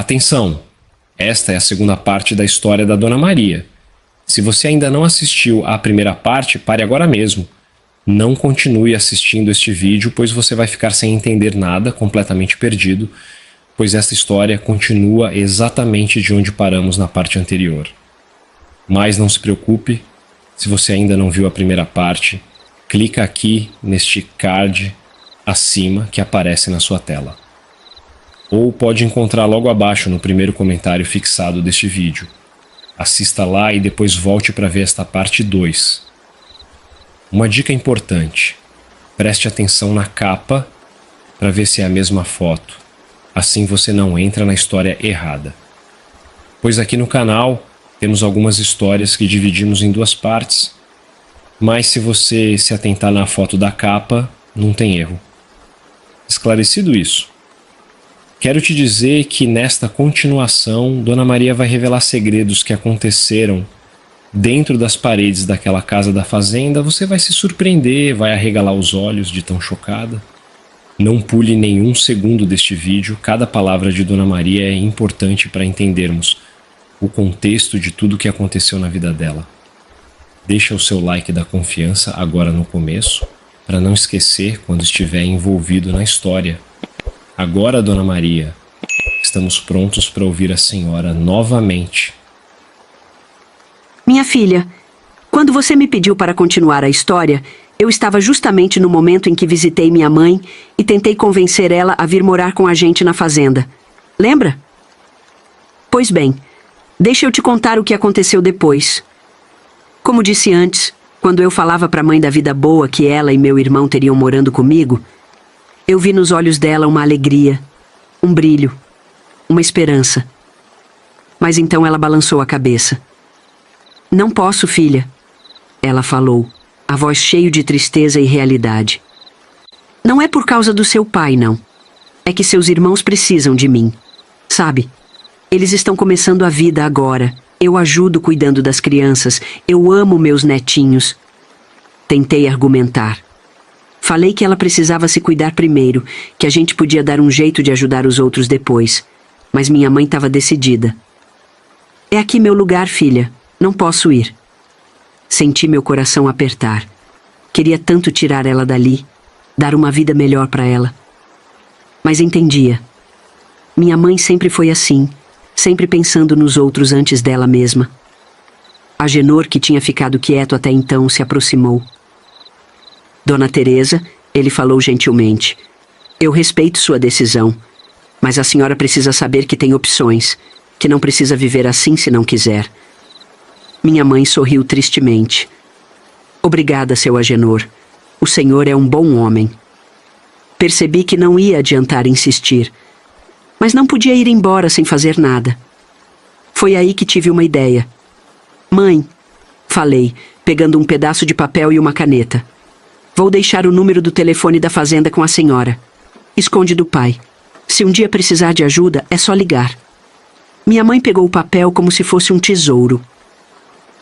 Atenção! Esta é a segunda parte da história da Dona Maria. Se você ainda não assistiu à primeira parte, pare agora mesmo. Não continue assistindo este vídeo, pois você vai ficar sem entender nada, completamente perdido, pois esta história continua exatamente de onde paramos na parte anterior. Mas não se preocupe, se você ainda não viu a primeira parte, clica aqui neste card acima que aparece na sua tela. Ou pode encontrar logo abaixo no primeiro comentário fixado deste vídeo. Assista lá e depois volte para ver esta parte 2. Uma dica importante: preste atenção na capa para ver se é a mesma foto. Assim você não entra na história errada. Pois aqui no canal temos algumas histórias que dividimos em 2 partes, mas se você se atentar na foto da capa, não tem erro. Esclarecido isso, quero te dizer que nesta continuação, Dona Maria vai revelar segredos que aconteceram dentro das paredes daquela casa da fazenda. Você vai se surpreender, vai arregalar os olhos de tão chocada. Não pule nenhum segundo deste vídeo, cada palavra de Dona Maria é importante para entendermos o contexto de tudo o que aconteceu na vida dela. Deixa o seu like da confiança agora no começo, para não esquecer quando estiver envolvido na história. Agora, Dona Maria, estamos prontos para ouvir a senhora novamente. Minha filha, quando você me pediu para continuar a história, eu estava justamente no momento em que visitei minha mãe e tentei convencer ela a vir morar com a gente na fazenda. Lembra? Pois bem, deixa eu te contar o que aconteceu depois. Como disse antes, quando eu falava para a mãe da vida boa que ela e meu irmão teriam morando comigo, eu vi nos olhos dela uma alegria, um brilho, uma esperança. Mas então ela balançou a cabeça. Não posso, filha, ela falou, a voz cheia de tristeza e realidade. Não é por causa do seu pai, não. É que seus irmãos precisam de mim. Sabe, eles estão começando a vida agora. Eu ajudo cuidando das crianças. Eu amo meus netinhos. Tentei argumentar. Falei que ela precisava se cuidar primeiro, que a gente podia dar um jeito de ajudar os outros depois. Mas minha mãe estava decidida. É aqui meu lugar, filha. Não posso ir. Senti meu coração apertar. Queria tanto tirar ela dali, dar uma vida melhor para ela. Mas entendia. Minha mãe sempre foi assim, sempre pensando nos outros antes dela mesma. Agenor, que tinha ficado quieto até então, se aproximou. Dona Teresa, ele falou gentilmente, eu respeito sua decisão, mas a senhora precisa saber que tem opções, que não precisa viver assim se não quiser. Minha mãe sorriu tristemente. Obrigada, seu Agenor. O senhor é um bom homem. Percebi que não ia adiantar insistir, mas não podia ir embora sem fazer nada. Foi aí que tive uma ideia. Mãe, falei, pegando um pedaço de papel e uma caneta. Vou deixar o número do telefone da fazenda com a senhora. Esconde do pai. Se um dia precisar de ajuda, é só ligar. Minha mãe pegou o papel como se fosse um tesouro.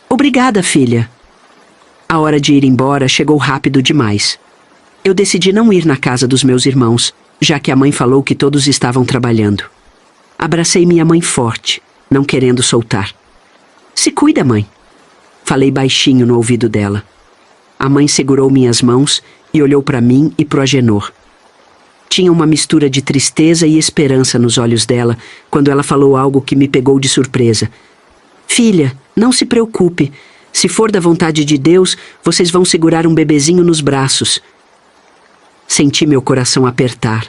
Obrigada, filha. A hora de ir embora chegou rápido demais. Eu decidi não ir na casa dos meus irmãos, já que a mãe falou que todos estavam trabalhando. Abracei minha mãe forte, não querendo soltar. Se cuida, mãe. Falei baixinho no ouvido dela. A mãe segurou minhas mãos e olhou para mim e pro Agenor. Tinha uma mistura de tristeza e esperança nos olhos dela quando ela falou algo que me pegou de surpresa. Filha, não se preocupe. Se for da vontade de Deus, vocês vão segurar um bebezinho nos braços. Senti meu coração apertar.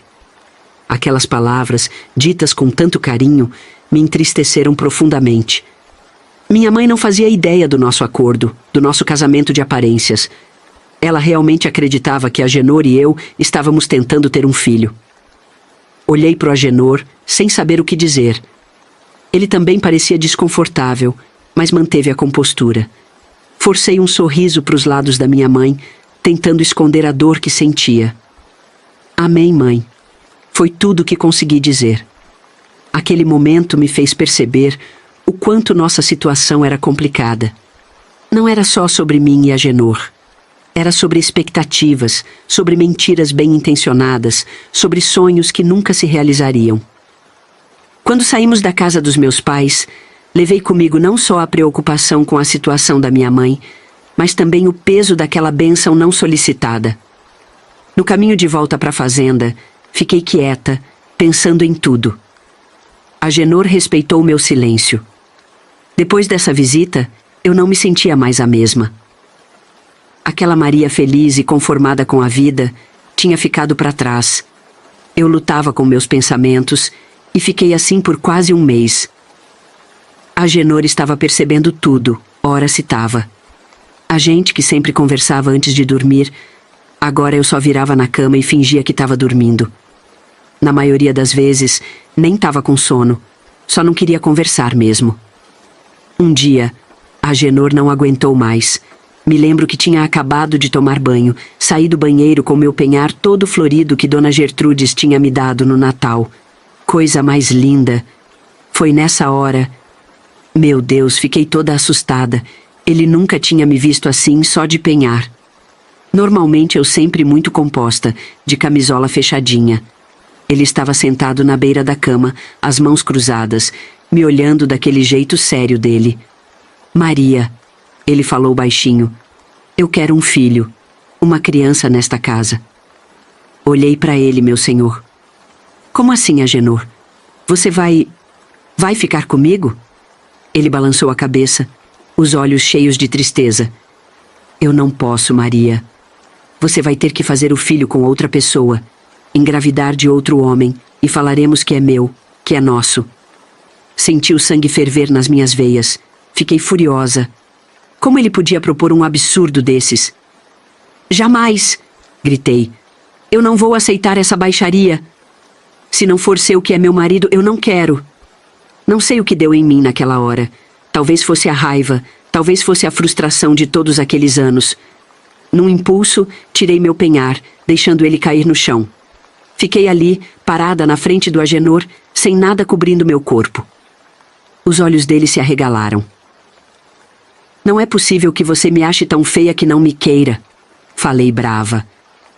Aquelas palavras, ditas com tanto carinho, me entristeceram profundamente. Minha mãe não fazia ideia do nosso acordo, do nosso casamento de aparências. Ela realmente acreditava que Agenor e eu estávamos tentando ter um filho. Olhei para o Agenor, sem saber o que dizer. Ele também parecia desconfortável, mas manteve a compostura. Forcei um sorriso para os lados da minha mãe, tentando esconder a dor que sentia. Amém, mãe. Foi tudo o que consegui dizer. Aquele momento me fez perceber o quanto nossa situação era complicada. Não era só sobre mim e Agenor. Era sobre expectativas, sobre mentiras bem intencionadas, sobre sonhos que nunca se realizariam. Quando saímos da casa dos meus pais, levei comigo não só a preocupação com a situação da minha mãe, mas também o peso daquela bênção não solicitada. No caminho de volta para a fazenda, fiquei quieta, pensando em tudo. Agenor respeitou meu silêncio. Depois dessa visita, eu não me sentia mais a mesma. Aquela Maria feliz e conformada com a vida tinha ficado para trás. Eu lutava com meus pensamentos e fiquei assim por quase um mês. Agenor estava percebendo tudo, ora citava. A gente que sempre conversava antes de dormir, agora eu só virava na cama e fingia que estava dormindo. Na maioria das vezes, nem estava com sono, só não queria conversar mesmo. Um dia, Agenor não aguentou mais. Me lembro que tinha acabado de tomar banho, saí do banheiro com meu penhar todo florido que Dona Gertrudes tinha me dado no Natal. Coisa mais linda. Foi nessa hora... Meu Deus, fiquei toda assustada. Ele nunca tinha me visto assim, só de penhar. Normalmente eu sempre muito composta, de camisola fechadinha. Ele estava sentado na beira da cama, as mãos cruzadas, me olhando daquele jeito sério dele. Maria, ele falou baixinho, eu quero um filho, uma criança nesta casa. Olhei para ele, meu senhor. Como assim, Agenor? Você vai ficar comigo? Ele balançou a cabeça, os olhos cheios de tristeza. Eu não posso, Maria. Você vai ter que fazer o filho com outra pessoa, engravidar de outro homem, e falaremos que é meu, que é nosso. Senti o sangue ferver nas minhas veias. Fiquei furiosa. Como ele podia propor um absurdo desses? Jamais! Gritei. Eu não vou aceitar essa baixaria. Se não for seu que é meu marido, eu não quero. Não sei o que deu em mim naquela hora. Talvez fosse a raiva, talvez fosse a frustração de todos aqueles anos. Num impulso, tirei meu penhar, deixando ele cair no chão. Fiquei ali, parada na frente do Agenor, sem nada cobrindo meu corpo. Os olhos dele se arregalaram. Não é possível que você me ache tão feia que não me queira, falei brava.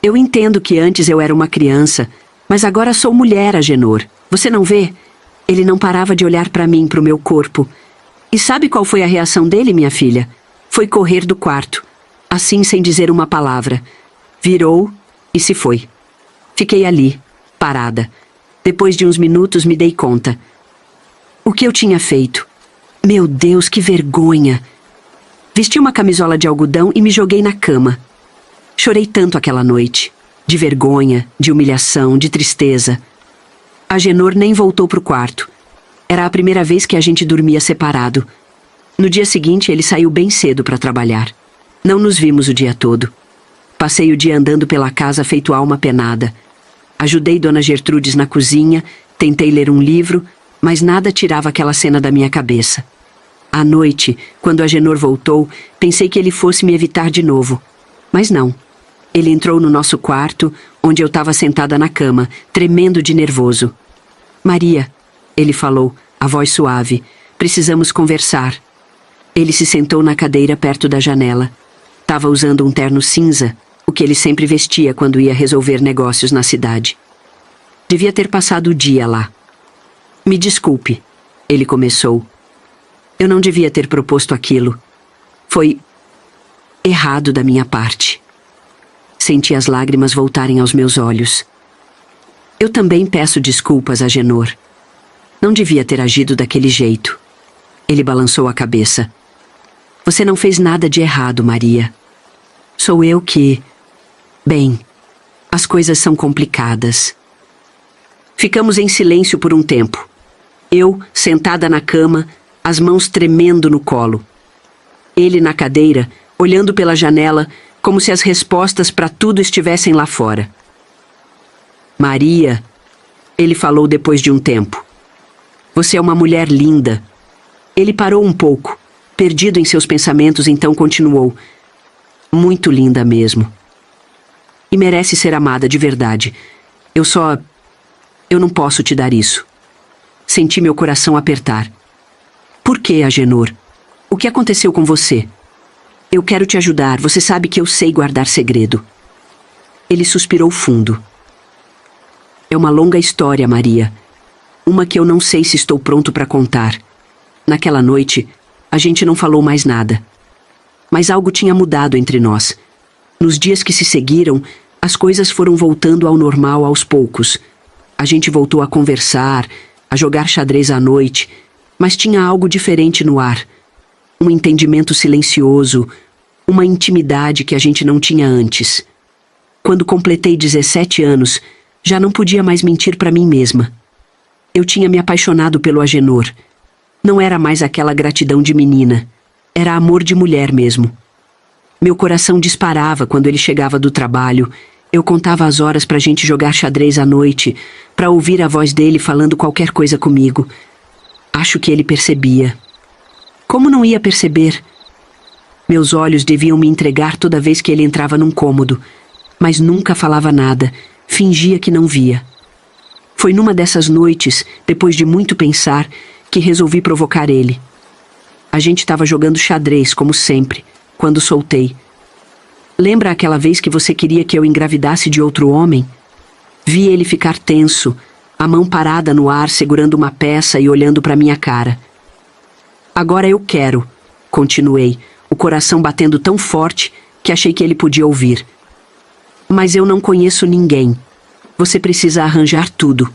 Eu entendo que antes eu era uma criança, mas agora sou mulher, Agenor. Você não vê? Ele não parava de olhar para mim, para o meu corpo. E sabe qual foi a reação dele, minha filha? Foi correr do quarto, assim sem dizer uma palavra. Virou e se foi. Fiquei ali, parada. Depois de uns minutos me dei conta. O que eu tinha feito? Meu Deus, que vergonha! Vesti uma camisola de algodão e me joguei na cama. Chorei tanto aquela noite. De vergonha, de humilhação, de tristeza. Agenor nem voltou pro quarto. Era a primeira vez que a gente dormia separado. No dia seguinte, ele saiu bem cedo para trabalhar. Não nos vimos o dia todo. Passei o dia andando pela casa feito alma penada. Ajudei Dona Gertrudes na cozinha, tentei ler um livro, mas nada tirava aquela cena da minha cabeça. À noite, quando Agenor voltou, pensei que ele fosse me evitar de novo. Mas não. Ele entrou no nosso quarto, onde eu estava sentada na cama, tremendo de nervoso. Maria, ele falou, a voz suave, precisamos conversar. Ele se sentou na cadeira perto da janela. Estava usando um terno cinza, o que ele sempre vestia quando ia resolver negócios na cidade. Devia ter passado o dia lá. Me desculpe, ele começou. Eu não devia ter proposto aquilo. Foi errado da minha parte. Senti as lágrimas voltarem aos meus olhos. Eu também peço desculpas, Agenor. Não devia ter agido daquele jeito. Ele balançou a cabeça. Você não fez nada de errado, Maria. Sou eu que... Bem, as coisas são complicadas. Ficamos em silêncio por um tempo. Eu, sentada na cama, as mãos tremendo no colo. Ele na cadeira, olhando pela janela, como se as respostas para tudo estivessem lá fora. Maria, ele falou depois de um tempo. Você é uma mulher linda. Ele parou um pouco, perdido em seus pensamentos, então continuou. Muito linda mesmo. E merece ser amada de verdade. Eu não posso te dar isso. Senti meu coração apertar. Por que, Agenor? O que aconteceu com você? Eu quero te ajudar, você sabe que eu sei guardar segredo. Ele suspirou fundo. É uma longa história, Maria. Uma que eu não sei se estou pronto para contar. Naquela noite, a gente não falou mais nada. Mas algo tinha mudado entre nós. Nos dias que se seguiram, as coisas foram voltando ao normal aos poucos. A gente voltou a conversar, a jogar xadrez à noite, mas tinha algo diferente no ar. Um entendimento silencioso, uma intimidade que a gente não tinha antes. Quando completei 17 anos, já não podia mais mentir para mim mesma. Eu tinha me apaixonado pelo Agenor. Não era mais aquela gratidão de menina. Era amor de mulher mesmo. Meu coração disparava quando ele chegava do trabalho. Eu contava as horas pra gente jogar xadrez à noite, pra ouvir a voz dele falando qualquer coisa comigo. Acho que ele percebia. Como não ia perceber? Meus olhos deviam me entregar toda vez que ele entrava num cômodo, mas nunca falava nada, fingia que não via. Foi numa dessas noites, depois de muito pensar, que resolvi provocar ele. A gente estava jogando xadrez, como sempre, quando soltei. Lembra aquela vez que você queria que eu engravidasse de outro homem? Vi ele ficar tenso, a mão parada no ar, segurando uma peça e olhando para minha cara. Agora eu quero, continuei, o coração batendo tão forte que achei que ele podia ouvir. Mas eu não conheço ninguém. Você precisa arranjar tudo.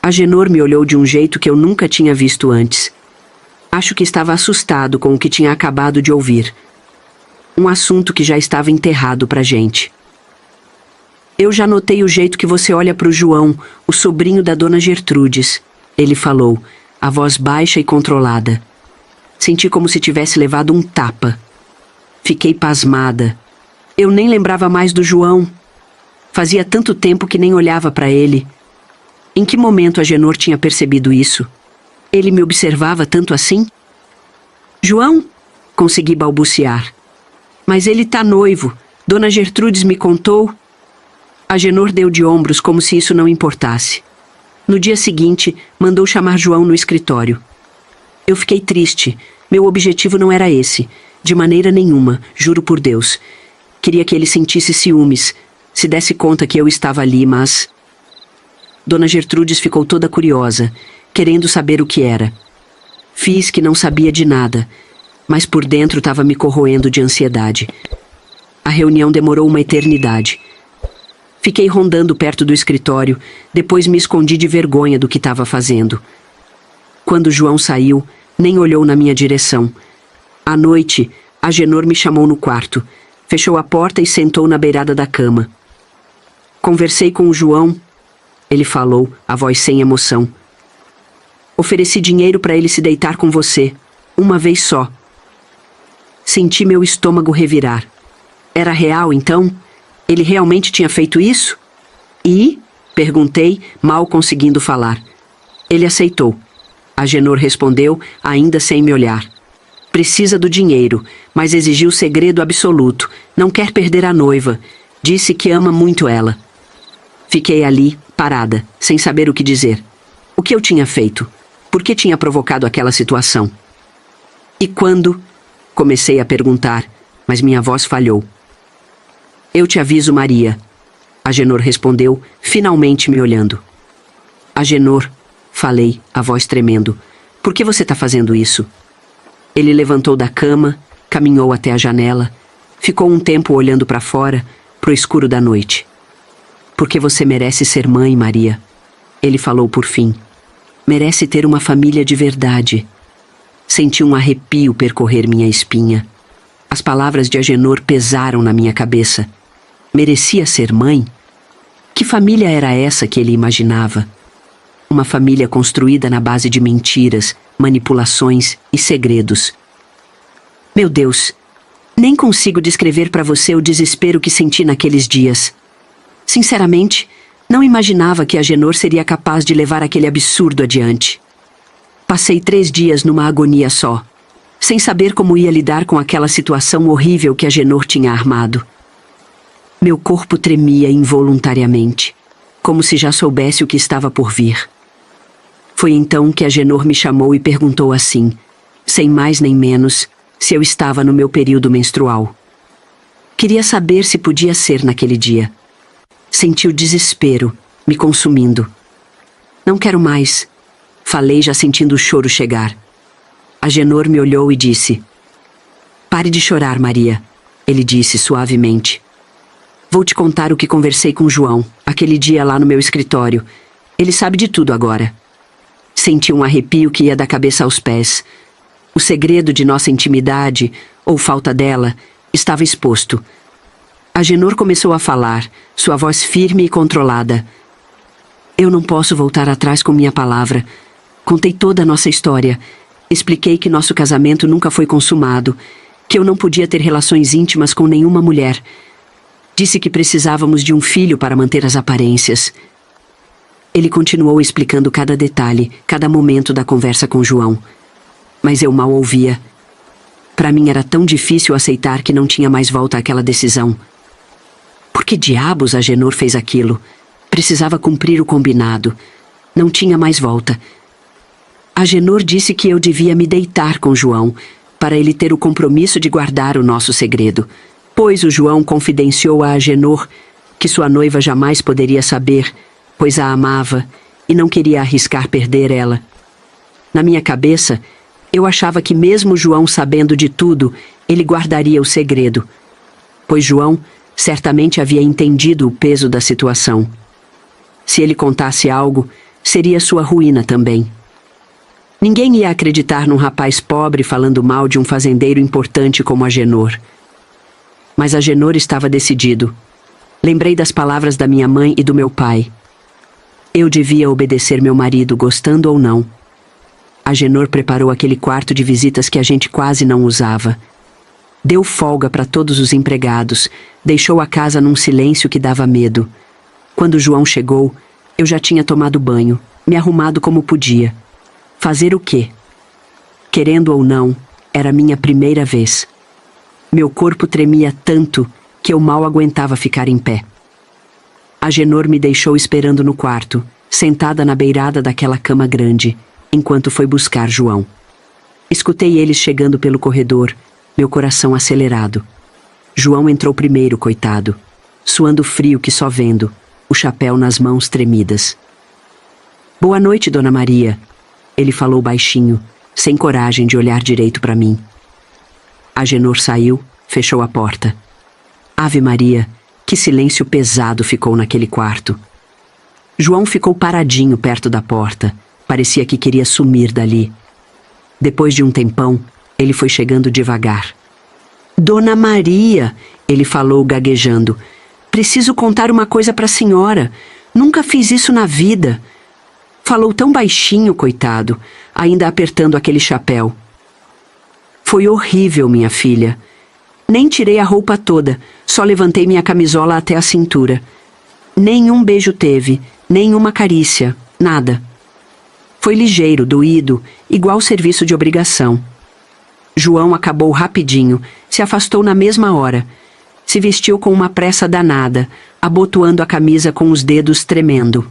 Agenor me olhou de um jeito que eu nunca tinha visto antes. Acho que estava assustado com o que tinha acabado de ouvir. Um assunto que já estava enterrado pra gente. Eu já notei o jeito que você olha pro João, o sobrinho da dona Gertrudes, ele falou, a voz baixa e controlada. Senti como se tivesse levado um tapa. Fiquei pasmada. Eu nem lembrava mais do João. Fazia tanto tempo que nem olhava para ele. Em que momento Agenor tinha percebido isso? Ele me observava tanto assim? João? Consegui balbuciar. Mas ele tá noivo. Dona Gertrudes me contou. Agenor deu de ombros como se isso não importasse. No dia seguinte, mandou chamar João no escritório. Eu fiquei triste. Meu objetivo não era esse. De maneira nenhuma, juro por Deus. Queria que ele sentisse ciúmes, se desse conta que eu estava ali, mas... Dona Gertrudes ficou toda curiosa, querendo saber o que era. Fiz que não sabia de nada, mas por dentro estava me corroendo de ansiedade. A reunião demorou uma eternidade. Fiquei rondando perto do escritório, depois me escondi de vergonha do que estava fazendo. Quando João saiu, nem olhou na minha direção. À noite, Agenor me chamou no quarto, fechou a porta e sentou na beirada da cama. Conversei com o João, ele falou, a voz sem emoção. Ofereci dinheiro para ele se deitar com você, uma vez só. Senti meu estômago revirar. Era real, então? Ele realmente tinha feito isso? E? Perguntei, mal conseguindo falar. Ele aceitou. Agenor respondeu, ainda sem me olhar. Precisa do dinheiro, mas exigiu segredo absoluto. Não quer perder a noiva. Disse que ama muito ela. Fiquei ali, parada, sem saber o que dizer. O que eu tinha feito? Por que tinha provocado aquela situação? E quando? Comecei a perguntar, mas minha voz falhou. Eu te aviso, Maria. Agenor respondeu, finalmente me olhando. Agenor, falei, a voz tremendo. Por que você está fazendo isso? Ele levantou da cama, caminhou até a janela, ficou um tempo olhando para fora, pro escuro da noite. Porque você merece ser mãe, Maria. Ele falou por fim. Merece ter uma família de verdade. Senti um arrepio percorrer minha espinha. As palavras de Agenor pesaram na minha cabeça. Merecia ser mãe? Que família era essa que ele imaginava? Uma família construída na base de mentiras, manipulações e segredos. Meu Deus, nem consigo descrever para você o desespero que senti naqueles dias. Sinceramente, não imaginava que Agenor seria capaz de levar aquele absurdo adiante. Passei 3 dias numa agonia só, sem saber como ia lidar com aquela situação horrível que Agenor tinha armado. Meu corpo tremia involuntariamente, como se já soubesse o que estava por vir. Foi então que Agenor me chamou e perguntou assim, sem mais nem menos, se eu estava no meu período menstrual. Queria saber se podia ser naquele dia. Senti o desespero me consumindo. Não quero mais. Falei, já sentindo o choro chegar. Agenor me olhou e disse: Pare de chorar, Maria. Ele disse suavemente. Vou te contar o que conversei com João, aquele dia lá no meu escritório. Ele sabe de tudo agora. Senti um arrepio que ia da cabeça aos pés. O segredo de nossa intimidade, ou falta dela, estava exposto. Agenor começou a falar, sua voz firme e controlada. Eu não posso voltar atrás com minha palavra. Contei toda a nossa história. Expliquei que nosso casamento nunca foi consumado, que eu não podia ter relações íntimas com nenhuma mulher. Disse que precisávamos de um filho para manter as aparências. Ele continuou explicando cada detalhe, cada momento da conversa com João. Mas eu mal ouvia. Para mim era tão difícil aceitar que não tinha mais volta àquela decisão. Por que diabos Agenor fez aquilo? Precisava cumprir o combinado. Não tinha mais volta. Agenor disse que eu devia me deitar com João, para ele ter o compromisso de guardar o nosso segredo. Pois o João confidenciou a Agenor que sua noiva jamais poderia saber, pois a amava e não queria arriscar perder ela. Na minha cabeça, eu achava que mesmo João sabendo de tudo, ele guardaria o segredo, pois João certamente havia entendido o peso da situação. Se ele contasse algo, seria sua ruína também. Ninguém ia acreditar num rapaz pobre falando mal de um fazendeiro importante como Agenor. Mas Agenor estava decidido. Lembrei das palavras da minha mãe e do meu pai. Eu devia obedecer meu marido, gostando ou não. Agenor preparou aquele quarto de visitas que a gente quase não usava. Deu folga para todos os empregados, deixou a casa num silêncio que dava medo. Quando João chegou, eu já tinha tomado banho, me arrumado como podia. Fazer o quê? Querendo ou não, era minha primeira vez. Meu corpo tremia tanto que eu mal aguentava ficar em pé. Agenor me deixou esperando no quarto, sentada na beirada daquela cama grande, enquanto foi buscar João. Escutei eles chegando pelo corredor, meu coração acelerado. João entrou primeiro, coitado, suando frio que só vendo, o chapéu nas mãos tremidas. Boa noite, Dona Maria. Ele falou baixinho, sem coragem de olhar direito para mim. Agenor saiu, fechou a porta. Ave Maria, que silêncio pesado ficou naquele quarto. João ficou paradinho perto da porta. Parecia que queria sumir dali. Depois de um tempão, ele foi chegando devagar. Dona Maria, ele falou gaguejando. Preciso contar uma coisa para a senhora. Nunca fiz isso na vida. Falou tão baixinho, coitado, ainda apertando aquele chapéu. Foi horrível, minha filha. Nem tirei a roupa toda, só levantei minha camisola até a cintura. Nenhum beijo teve, nenhuma carícia, nada. Foi ligeiro, doído, igual serviço de obrigação. João acabou rapidinho, se afastou na mesma hora. Se vestiu com uma pressa danada, abotoando a camisa com os dedos tremendo.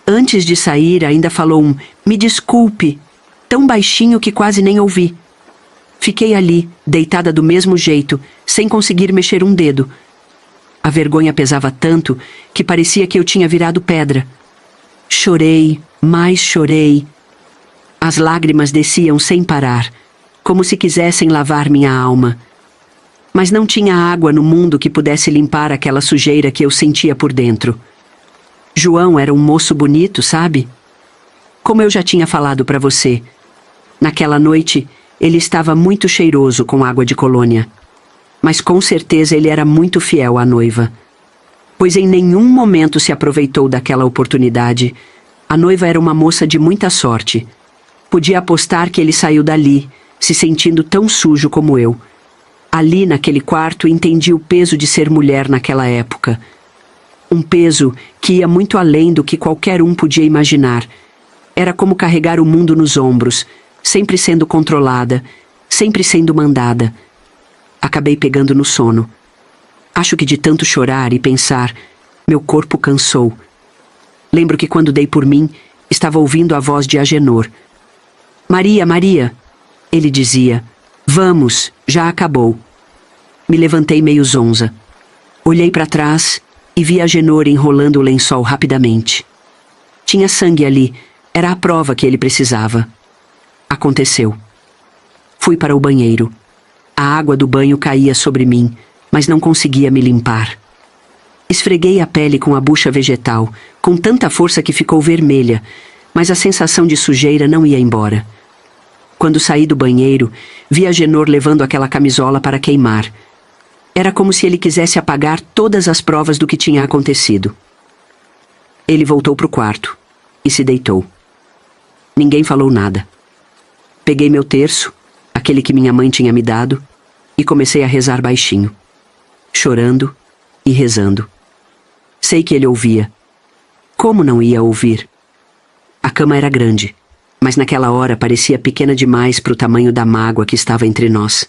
Antes de sair, ainda falou um "me desculpe", tão baixinho que quase nem ouvi. Fiquei ali, deitada do mesmo jeito, sem conseguir mexer um dedo. A vergonha pesava tanto que parecia que eu tinha virado pedra. Chorei, mais chorei. As lágrimas desciam sem parar, como se quisessem lavar minha alma. Mas não tinha água no mundo que pudesse limpar aquela sujeira que eu sentia por dentro. João era um moço bonito, sabe? Como eu já tinha falado para você, naquela noite ele estava muito cheiroso com água de colônia. Mas com certeza ele era muito fiel à noiva, pois em nenhum momento se aproveitou daquela oportunidade. A noiva era uma moça de muita sorte. Podia apostar que ele saiu dali, se sentindo tão sujo como eu. Ali naquele quarto entendi o peso de ser mulher naquela época. Um peso que ia muito além do que qualquer um podia imaginar. Era como carregar o mundo nos ombros, sempre sendo controlada, sempre sendo mandada. Acabei pegando no sono. Acho que de tanto chorar e pensar, meu corpo cansou. Lembro que quando dei por mim, estava ouvindo a voz de Agenor. Maria, Maria, ele dizia, vamos, já acabou. Me levantei meio zonza. Olhei para trás e vi Agenor enrolando o lençol rapidamente. Tinha sangue ali. Era a prova que ele precisava. Aconteceu. Fui para o banheiro. A água do banho caía sobre mim, mas não conseguia me limpar. Esfreguei a pele com a bucha vegetal, com tanta força que ficou vermelha, mas a sensação de sujeira não ia embora. Quando saí do banheiro, vi Agenor levando aquela camisola para queimar. Era como se ele quisesse apagar todas as provas do que tinha acontecido. Ele voltou para o quarto e se deitou. Ninguém falou nada. Peguei meu terço, aquele que minha mãe tinha me dado, e comecei a rezar baixinho, chorando e rezando. Sei que ele ouvia. Como não ia ouvir? A cama era grande, mas naquela hora parecia pequena demais para o tamanho da mágoa que estava entre nós.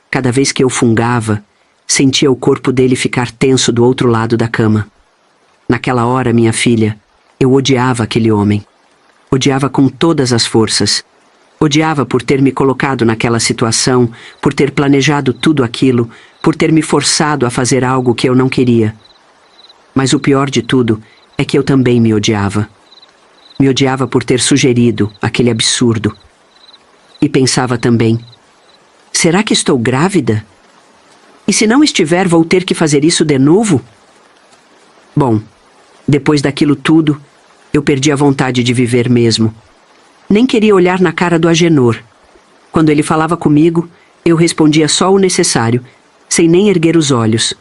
Cada vez que eu fungava, sentia o corpo dele ficar tenso do outro lado da cama. Naquela hora, minha filha, eu odiava aquele homem. Odiava com todas as forças. Odiava por ter me colocado naquela situação, por ter planejado tudo aquilo, por ter me forçado a fazer algo que eu não queria. Mas o pior de tudo é que eu também me odiava. Me odiava por ter sugerido aquele absurdo. E pensava também, será que estou grávida? E se não estiver, vou ter que fazer isso de novo? Bom, depois daquilo tudo, eu perdi a vontade de viver mesmo. Nem queria olhar na cara do Agenor. Quando ele falava comigo, eu respondia só o necessário, sem nem erguer os olhos.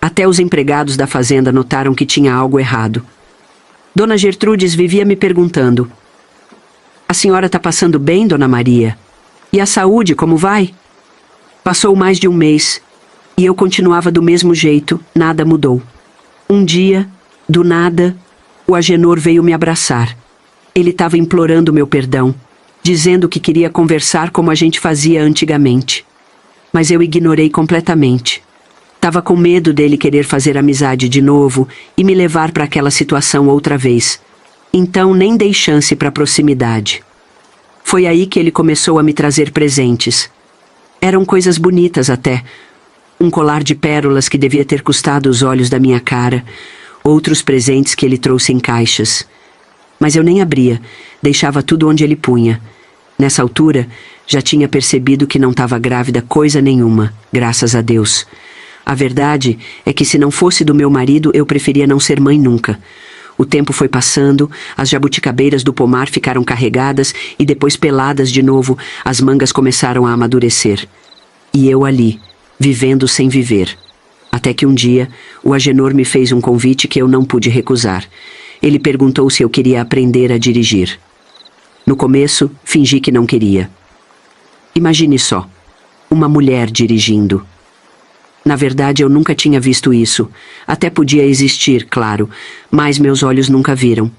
Até os empregados da fazenda notaram que tinha algo errado. Dona Gertrudes vivia me perguntando: "A senhora está passando bem, Dona Maria? E a saúde, como vai?" Passou mais de um mês, e eu continuava do mesmo jeito, nada mudou. Um dia, do nada, o Agenor veio me abraçar. Ele estava implorando meu perdão, dizendo que queria conversar como a gente fazia antigamente. Mas eu ignorei completamente. Estava com medo dele querer fazer amizade de novo e me levar para aquela situação outra vez. Então nem dei chance para proximidade. Foi aí que ele começou a me trazer presentes. Eram coisas bonitas até. Um colar de pérolas que devia ter custado os olhos da minha cara. Outros presentes que ele trouxe em caixas. Mas eu nem abria, deixava tudo onde ele punha. Nessa altura, já tinha percebido que não estava grávida coisa nenhuma, graças a Deus. A verdade é que se não fosse do meu marido, eu preferia não ser mãe nunca. O tempo foi passando, as jabuticabeiras do pomar ficaram carregadas e depois peladas de novo, as mangas começaram a amadurecer. E eu ali, vivendo sem viver. Até que um dia, o Agenor me fez um convite que eu não pude recusar. Ele perguntou se eu queria aprender a dirigir. No começo, fingi que não queria. Imagine só, uma mulher dirigindo. Na verdade, eu nunca tinha visto isso. Até podia existir, claro, mas meus olhos nunca viram.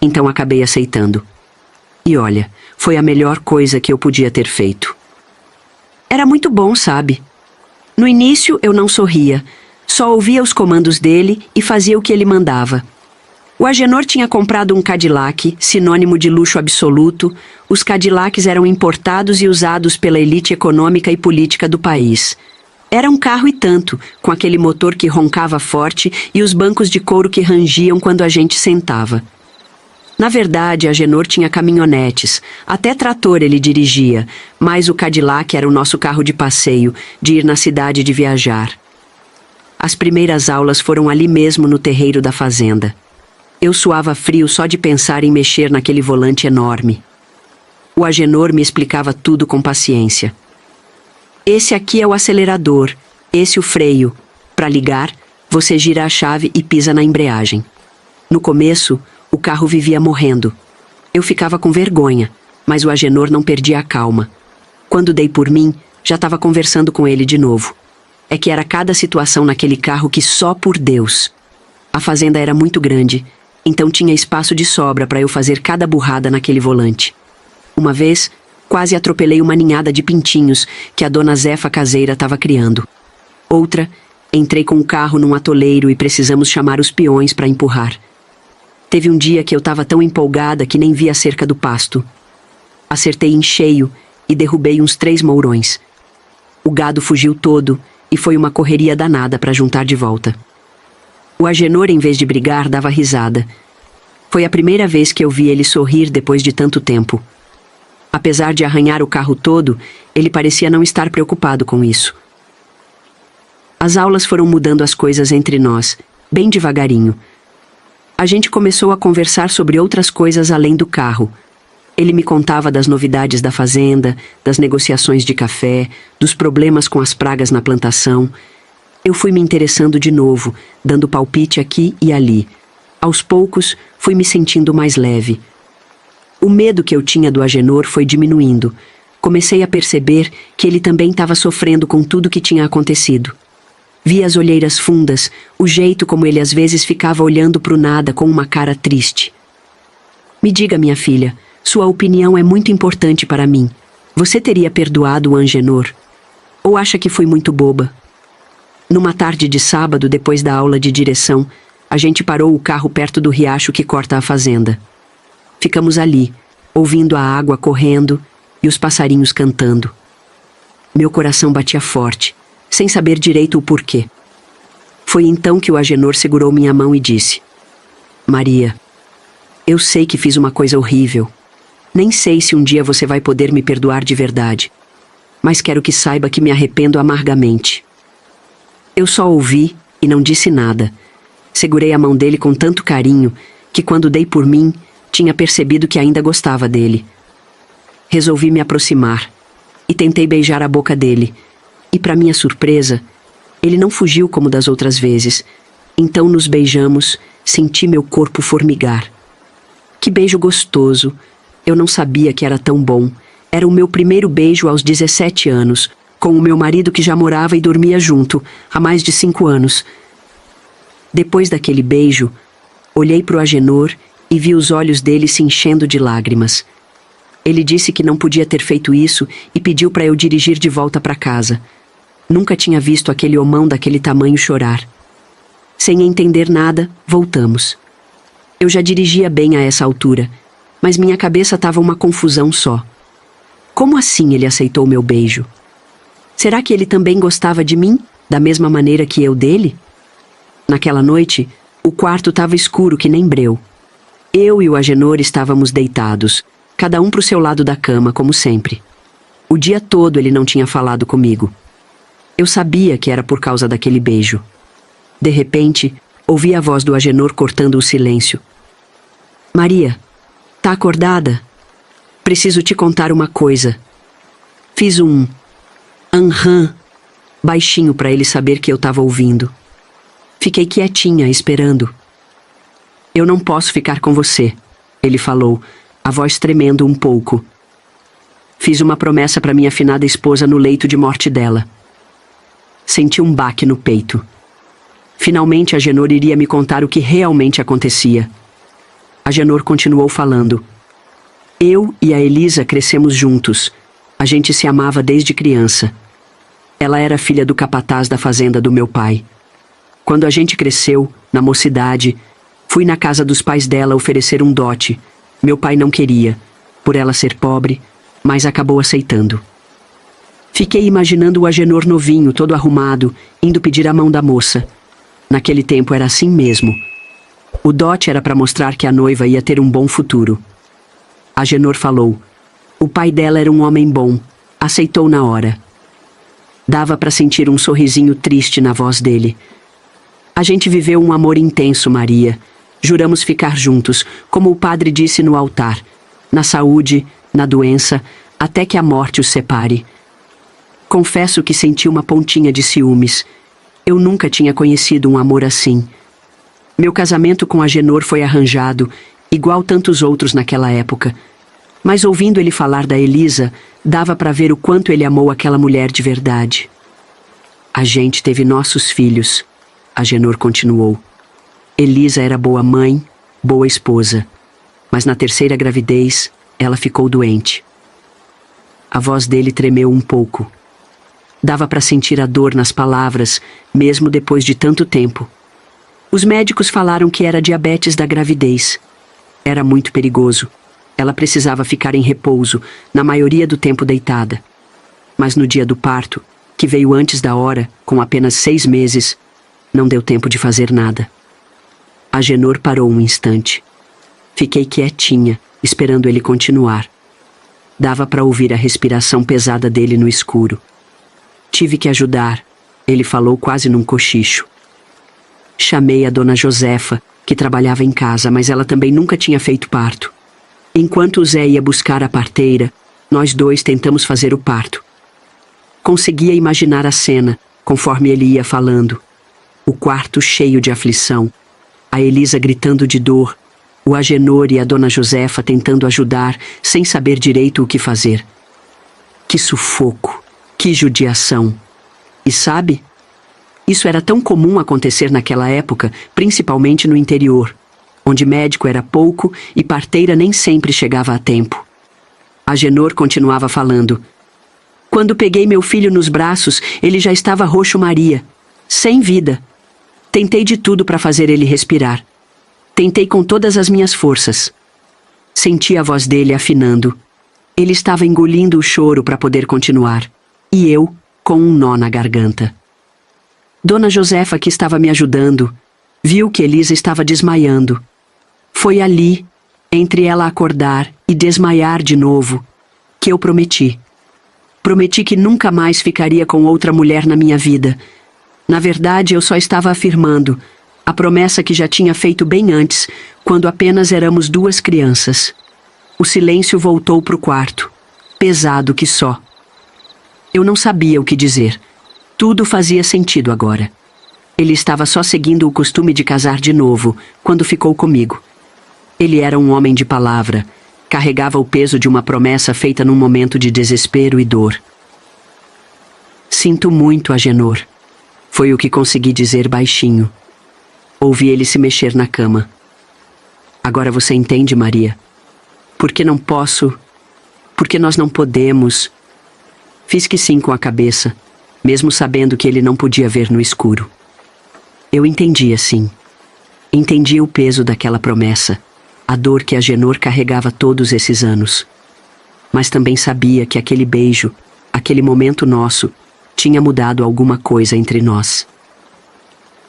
Então acabei aceitando. E olha, foi a melhor coisa que eu podia ter feito. Era muito bom, sabe? No início eu não sorria, só ouvia os comandos dele e fazia o que ele mandava. O Agenor tinha comprado um Cadillac, sinônimo de luxo absoluto. Os Cadillacs eram importados e usados pela elite econômica e política do país. Era um carro e tanto, com aquele motor que roncava forte e os bancos de couro que rangiam quando a gente sentava. Na verdade, Agenor tinha caminhonetes, até trator ele dirigia, mas o Cadillac era o nosso carro de passeio, de ir na cidade de viajar. As primeiras aulas foram ali mesmo no terreiro da fazenda. Eu suava frio só de pensar em mexer naquele volante enorme. O Agenor me explicava tudo com paciência. Esse aqui é o acelerador, esse o freio. Para ligar, você gira a chave e pisa na embreagem. No começo, o carro vivia morrendo. Eu ficava com vergonha, mas o Agenor não perdia a calma. Quando dei por mim, já estava conversando com ele de novo. É que era cada situação naquele carro que só por Deus. A fazenda era muito grande, então tinha espaço de sobra para eu fazer cada burrada naquele volante. Uma vez, quase atropelei uma ninhada de pintinhos que a dona Zefa caseira estava criando. Outra, entrei com o carro num atoleiro e precisamos chamar os peões para empurrar. Teve um dia que eu estava tão empolgada que nem vi a cerca do pasto. Acertei em cheio e derrubei uns 3 mourões. O gado fugiu todo e foi uma correria danada para juntar de volta. O Agenor, em vez de brigar, dava risada. Foi a primeira vez que eu vi ele sorrir depois de tanto tempo. Apesar de arranhar o carro todo, ele parecia não estar preocupado com isso. As aulas foram mudando as coisas entre nós, bem devagarinho. A gente começou a conversar sobre outras coisas além do carro. Ele me contava das novidades da fazenda, das negociações de café, dos problemas com as pragas na plantação. Eu fui me interessando de novo, dando palpite aqui e ali. Aos poucos, fui me sentindo mais leve. O medo que eu tinha do Agenor foi diminuindo. Comecei a perceber que ele também estava sofrendo com tudo que tinha acontecido. Vi as olheiras fundas, o jeito como ele às vezes ficava olhando para o nada com uma cara triste. Me diga, minha filha, sua opinião é muito importante para mim. Você teria perdoado o Agenor? Ou acha que fui muito boba? Numa tarde de sábado, depois da aula de direção, a gente parou o carro perto do riacho que corta a fazenda. Ficamos ali, ouvindo a água correndo e os passarinhos cantando. Meu coração batia forte, sem saber direito o porquê. Foi então que o Agenor segurou minha mão e disse: Maria, eu sei que fiz uma coisa horrível. Nem sei se um dia você vai poder me perdoar de verdade. Mas quero que saiba que me arrependo amargamente. Eu só ouvi e não disse nada. Segurei a mão dele com tanto carinho que, quando dei por mim, tinha percebido que ainda gostava dele. Resolvi me aproximar e tentei beijar a boca dele. E, para minha surpresa, ele não fugiu como das outras vezes. Então nos beijamos, senti meu corpo formigar. Que beijo gostoso! Eu não sabia que era tão bom. Era o meu primeiro beijo aos 17 anos, com o meu marido que já morava e dormia junto, há mais de 5 anos. Depois daquele beijo, olhei para o Agenor e vi os olhos dele se enchendo de lágrimas. Ele disse que não podia ter feito isso e pediu para eu dirigir de volta para casa. Nunca tinha visto aquele homão daquele tamanho chorar. Sem entender nada, voltamos. Eu já dirigia bem a essa altura, mas minha cabeça estava uma confusão só. Como assim ele aceitou meu beijo? Será que ele também gostava de mim, da mesma maneira que eu dele? Naquela noite, o quarto estava escuro que nem breu. Eu e o Agenor estávamos deitados, cada um para o seu lado da cama, como sempre. O dia todo ele não tinha falado comigo. Eu sabia que era por causa daquele beijo. De repente, ouvi a voz do Agenor cortando o silêncio. Maria, tá acordada? Preciso te contar uma coisa. Fiz um aham baixinho para ele saber que eu estava ouvindo. Fiquei quietinha, esperando. Eu não posso ficar com você, ele falou, a voz tremendo um pouco. Fiz uma promessa para minha afinada esposa no leito de morte dela. Senti um baque no peito. Finalmente Agenor iria me contar o que realmente acontecia. Agenor continuou falando. Eu e a Elisa crescemos juntos. A gente se amava desde criança. Ela era filha do capataz da fazenda do meu pai. Quando a gente cresceu, na mocidade, fui na casa dos pais dela oferecer um dote. Meu pai não queria, por ela ser pobre, mas acabou aceitando. Fiquei imaginando o Agenor novinho, todo arrumado, indo pedir a mão da moça. Naquele tempo era assim mesmo. O dote era para mostrar que a noiva ia ter um bom futuro. Agenor falou. O pai dela era um homem bom. Aceitou na hora. Dava para sentir um sorrisinho triste na voz dele. A gente viveu um amor intenso, Maria. Juramos ficar juntos, como o padre disse no altar. Na saúde, na doença, até que a morte os separe. Confesso que senti uma pontinha de ciúmes. Eu nunca tinha conhecido um amor assim. Meu casamento com Agenor foi arranjado, igual tantos outros naquela época. Mas ouvindo ele falar da Elisa, dava para ver o quanto ele amou aquela mulher de verdade. A gente teve nossos filhos, Agenor continuou. Elisa era boa mãe, boa esposa. Mas na terceira gravidez, ela ficou doente. A voz dele tremeu um pouco. Dava para sentir a dor nas palavras, mesmo depois de tanto tempo. Os médicos falaram que era diabetes da gravidez. Era muito perigoso. Ela precisava ficar em repouso, na maioria do tempo deitada. Mas no dia do parto, que veio antes da hora, com apenas 6 meses, não deu tempo de fazer nada. Agenor parou um instante. Fiquei quietinha, esperando ele continuar. Dava para ouvir a respiração pesada dele no escuro. Tive que ajudar, ele falou quase num cochicho. Chamei a dona Josefa, que trabalhava em casa, mas ela também nunca tinha feito parto. Enquanto o Zé ia buscar a parteira, nós dois tentamos fazer o parto. Conseguia imaginar a cena, conforme ele ia falando. O quarto cheio de aflição, a Elisa gritando de dor, o Agenor e a dona Josefa tentando ajudar, sem saber direito o que fazer. Que sufoco, que judiação. E sabe, isso era tão comum acontecer naquela época, principalmente no interior, onde médico era pouco e parteira nem sempre chegava a tempo. Agenor continuava falando. Quando peguei meu filho nos braços, ele já estava roxo Maria, sem vida. Tentei de tudo para fazer ele respirar. Tentei com todas as minhas forças. Senti a voz dele afinando. Ele estava engolindo o choro para poder continuar. E eu, com um nó na garganta. Dona Josefa, que estava me ajudando, viu que Elisa estava desmaiando. Foi ali, entre ela acordar e desmaiar de novo, que eu prometi. Prometi que nunca mais ficaria com outra mulher na minha vida. Na verdade, eu só estava afirmando a promessa que já tinha feito bem antes, quando apenas éramos 2 crianças. O silêncio voltou para o quarto, pesado que só. Eu não sabia o que dizer. Tudo fazia sentido agora. Ele estava só seguindo o costume de casar de novo, quando ficou comigo. Ele era um homem de palavra, carregava o peso de uma promessa feita num momento de desespero e dor. Sinto muito, Agenor. Foi o que consegui dizer baixinho. Ouvi ele se mexer na cama. Agora você entende, Maria? Por que não posso? Por que nós não podemos? Fiz que sim com a cabeça, mesmo sabendo que ele não podia ver no escuro. Eu entendia, sim. Entendia o peso daquela promessa, a dor que Agenor carregava todos esses anos. Mas também sabia que aquele beijo, aquele momento nosso, tinha mudado alguma coisa entre nós.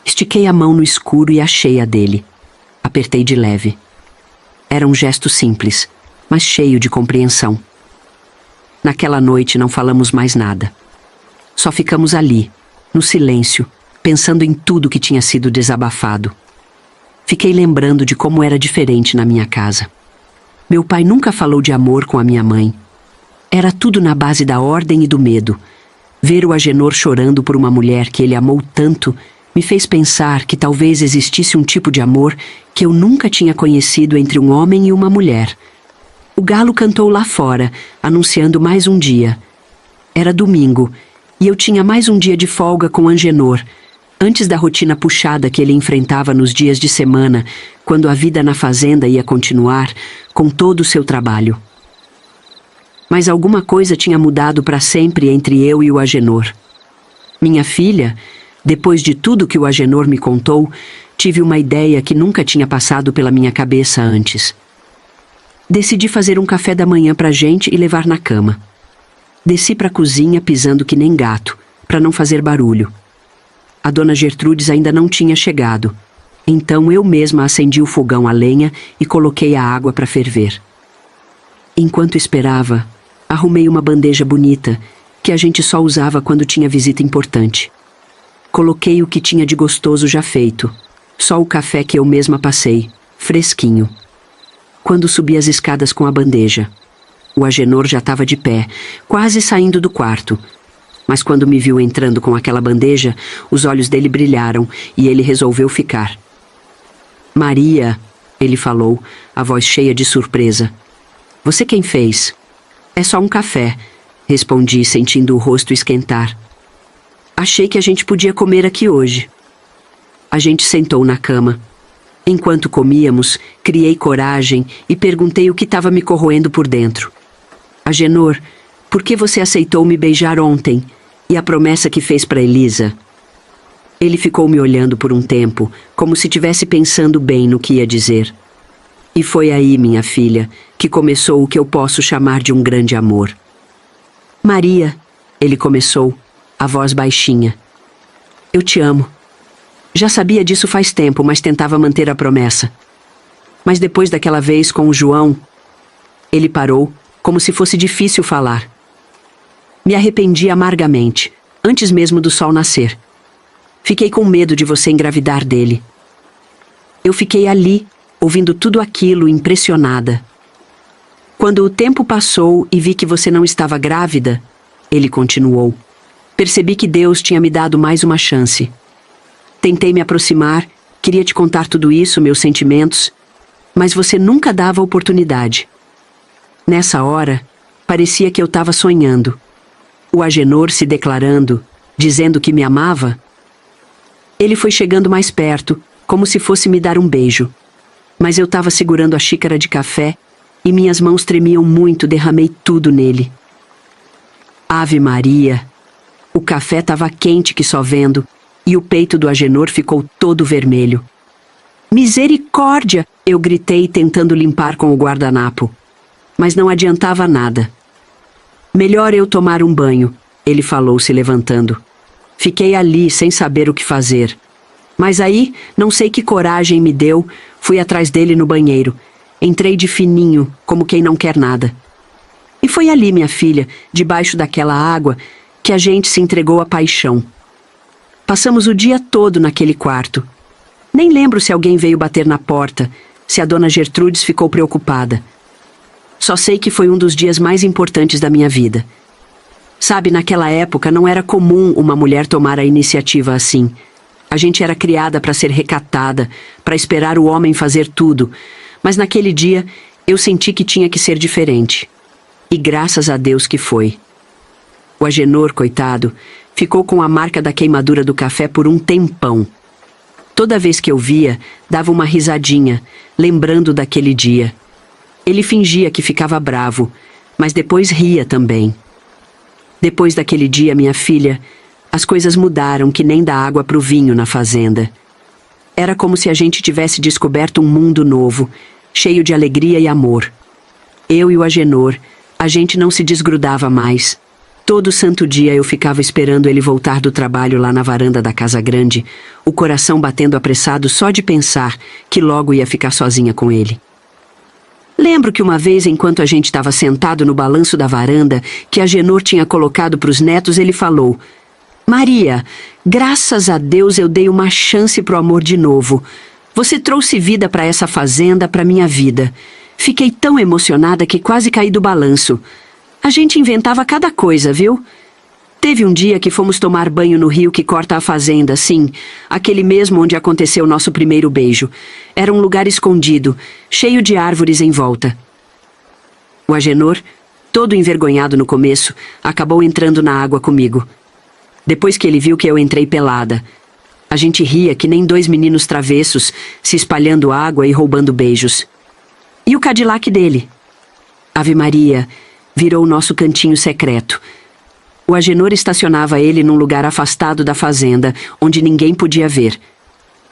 Estiquei a mão no escuro e achei a dele. Apertei de leve. Era um gesto simples, mas cheio de compreensão. Naquela noite não falamos mais nada. Só ficamos ali, no silêncio, pensando em tudo que tinha sido desabafado. Fiquei lembrando de como era diferente na minha casa. Meu pai nunca falou de amor com a minha mãe. Era tudo na base da ordem e do medo. Ver o Agenor chorando por uma mulher que ele amou tanto me fez pensar que talvez existisse um tipo de amor que eu nunca tinha conhecido entre um homem e uma mulher. O galo cantou lá fora, anunciando mais um dia. Era domingo, e eu tinha mais um dia de folga com Agenor, antes da rotina puxada que ele enfrentava nos dias de semana, quando a vida na fazenda ia continuar com todo o seu trabalho. Mas alguma coisa tinha mudado para sempre entre eu e o Agenor. Minha filha, depois de tudo que o Agenor me contou, tive uma ideia que nunca tinha passado pela minha cabeça antes. Decidi fazer um café da manhã pra gente e levar na cama. Desci pra cozinha pisando que nem gato, para não fazer barulho. A dona Gertrudes ainda não tinha chegado, então eu mesma acendi o fogão a lenha e coloquei a água para ferver. Enquanto esperava, arrumei uma bandeja bonita, que a gente só usava quando tinha visita importante. Coloquei o que tinha de gostoso já feito, só o café que eu mesma passei, fresquinho. Quando subi as escadas com a bandeja, o Agenor já estava de pé, quase saindo do quarto. Mas quando me viu entrando com aquela bandeja, os olhos dele brilharam e ele resolveu ficar. Maria, ele falou, a voz cheia de surpresa. Você quem fez? É só um café, respondi, sentindo o rosto esquentar. Achei que a gente podia comer aqui hoje. A gente sentou na cama. Enquanto comíamos, criei coragem e perguntei o que estava me corroendo por dentro. Agenor, por que você aceitou me beijar ontem e a promessa que fez para Elisa? Ele ficou me olhando por um tempo, como se estivesse pensando bem no que ia dizer. E foi aí, minha filha, que começou o que eu posso chamar de um grande amor. Maria, ele começou, a voz baixinha. Eu te amo. Já sabia disso faz tempo, mas tentava manter a promessa. Mas depois daquela vez com o João, ele parou, como se fosse difícil falar. Me arrependi amargamente, antes mesmo do sol nascer. Fiquei com medo de você engravidar dele. Eu fiquei ali, ouvindo tudo aquilo, impressionada. Quando o tempo passou e vi que você não estava grávida, ele continuou. Percebi que Deus tinha me dado mais uma chance. Tentei me aproximar, queria te contar tudo isso, meus sentimentos, mas você nunca dava oportunidade. Nessa hora, parecia que eu estava sonhando. O Agenor se declarando, dizendo que me amava. Ele foi chegando mais perto, como se fosse me dar um beijo. Mas eu estava segurando a xícara de café e minhas mãos tremiam muito, derramei tudo nele. Ave Maria! O café estava quente que só vendo, e o peito do Agenor ficou todo vermelho. Misericórdia! Eu gritei, tentando limpar com o guardanapo. Mas não adiantava nada. Melhor eu tomar um banho, ele falou, se levantando. Fiquei ali, sem saber o que fazer. Mas aí, não sei que coragem me deu, fui atrás dele no banheiro. Entrei de fininho, como quem não quer nada. E foi ali, minha filha, debaixo daquela água, que a gente se entregou à paixão. Passamos o dia todo naquele quarto. Nem lembro se alguém veio bater na porta, se a dona Gertrudes ficou preocupada. Só sei que foi um dos dias mais importantes da minha vida. Sabe, naquela época não era comum uma mulher tomar a iniciativa assim. A gente era criada para ser recatada, para esperar o homem fazer tudo. Mas naquele dia, eu senti que tinha que ser diferente. E graças a Deus que foi. O Agenor, coitado, ficou com a marca da queimadura do café por um tempão. Toda vez que eu via, dava uma risadinha, lembrando daquele dia. Ele fingia que ficava bravo, mas depois ria também. Depois daquele dia, minha filha, as coisas mudaram que nem da água pro vinho na fazenda. Era como se a gente tivesse descoberto um mundo novo, cheio de alegria e amor. Eu e o Agenor, a gente não se desgrudava mais. Todo santo dia eu ficava esperando ele voltar do trabalho lá na varanda da casa grande, o coração batendo apressado só de pensar que logo ia ficar sozinha com ele. Lembro que uma vez, enquanto a gente estava sentado no balanço da varanda, que Agenor tinha colocado para os netos, ele falou: Maria, graças a Deus eu dei uma chance pro amor de novo. Você trouxe vida para essa fazenda, para minha vida. Fiquei tão emocionada que quase caí do balanço. A gente inventava cada coisa, viu? Teve um dia que fomos tomar banho no rio que corta a fazenda, sim, aquele mesmo onde aconteceu nosso primeiro beijo. Era um lugar escondido, cheio de árvores em volta. O Agenor, todo envergonhado no começo, acabou entrando na água comigo. Depois que ele viu que eu entrei pelada, a gente ria que nem dois meninos travessos, se espalhando água e roubando beijos. E o Cadillac dele? Ave Maria, virou o nosso cantinho secreto. O Agenor estacionava ele num lugar afastado da fazenda, onde ninguém podia ver.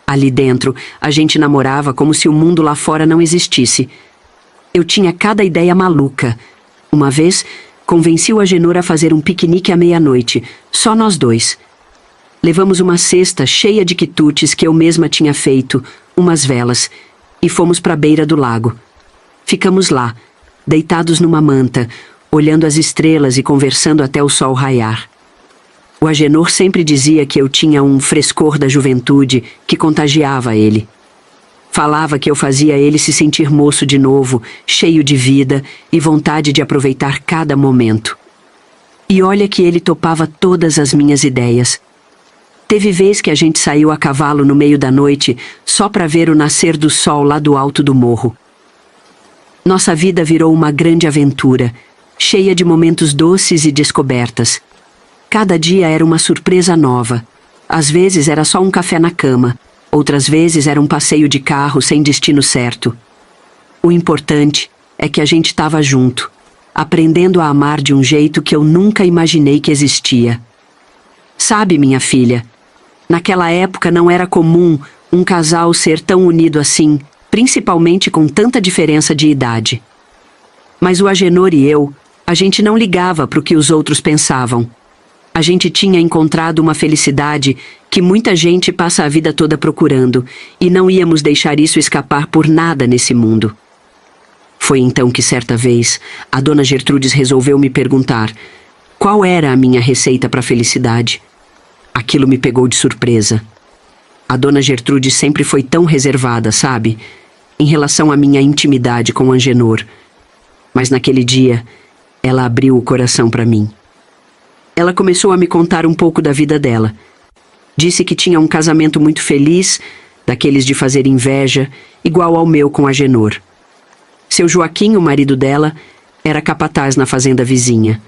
Ali dentro, a gente namorava como se o mundo lá fora não existisse. Eu tinha cada ideia maluca. Uma vez, convenci o Agenor a fazer um piquenique à meia-noite, só nós dois. Levamos uma cesta cheia de quitutes que eu mesma tinha feito, umas velas, e fomos para a beira do lago. Ficamos lá, deitados numa manta, olhando as estrelas e conversando até o sol raiar. O Agenor sempre dizia que eu tinha um frescor da juventude que contagiava ele. Falava que eu fazia ele se sentir moço de novo, cheio de vida e vontade de aproveitar cada momento. E olha que ele topava todas as minhas ideias. Teve vez que a gente saiu a cavalo no meio da noite só para ver o nascer do sol lá do alto do morro. Nossa vida virou uma grande aventura, cheia de momentos doces e descobertas. Cada dia era uma surpresa nova. Às vezes era só um café na cama, outras vezes era um passeio de carro sem destino certo. O importante é que a gente estava junto, aprendendo a amar de um jeito que eu nunca imaginei que existia. Sabe, minha filha, naquela época não era comum um casal ser tão unido assim, principalmente com tanta diferença de idade. Mas o Agenor e eu, a gente não ligava para o que os outros pensavam. A gente tinha encontrado uma felicidade que muita gente passa a vida toda procurando, e não íamos deixar isso escapar por nada nesse mundo. Foi então que, certa vez, a dona Gertrudes resolveu me perguntar qual era a minha receita para a felicidade. Aquilo me pegou de surpresa. A dona Gertrudes sempre foi tão reservada, sabe, em relação à minha intimidade com Angenor. Mas naquele dia, ela abriu o coração para mim. Ela começou a me contar um pouco da vida dela. Disse que tinha um casamento muito feliz, daqueles de fazer inveja, igual ao meu com Agenor. Seu Joaquim, o marido dela, era capataz na fazenda vizinha.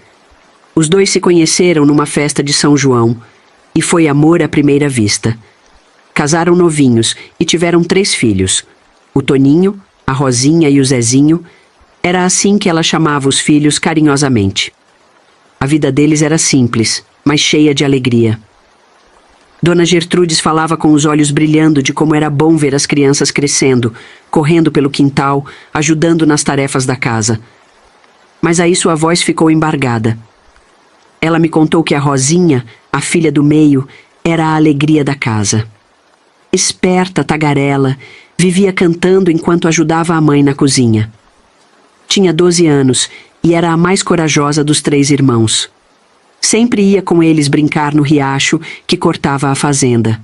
Os dois se conheceram numa festa de São João, e foi amor à primeira vista. Casaram novinhos e tiveram 3 filhos. O Toninho, a Rosinha e o Zezinho. Era assim que ela chamava os filhos carinhosamente. A vida deles era simples, mas cheia de alegria. Dona Gertrudes falava com os olhos brilhando de como era bom ver as crianças crescendo, correndo pelo quintal, ajudando nas tarefas da casa. Mas aí sua voz ficou embargada. Ela me contou que a Rosinha, a filha do meio, era a alegria da casa. Esperta, tagarela, vivia cantando enquanto ajudava a mãe na cozinha. Tinha 12 anos e era a mais corajosa dos 3 irmãos. Sempre ia com eles brincar no riacho que cortava a fazenda.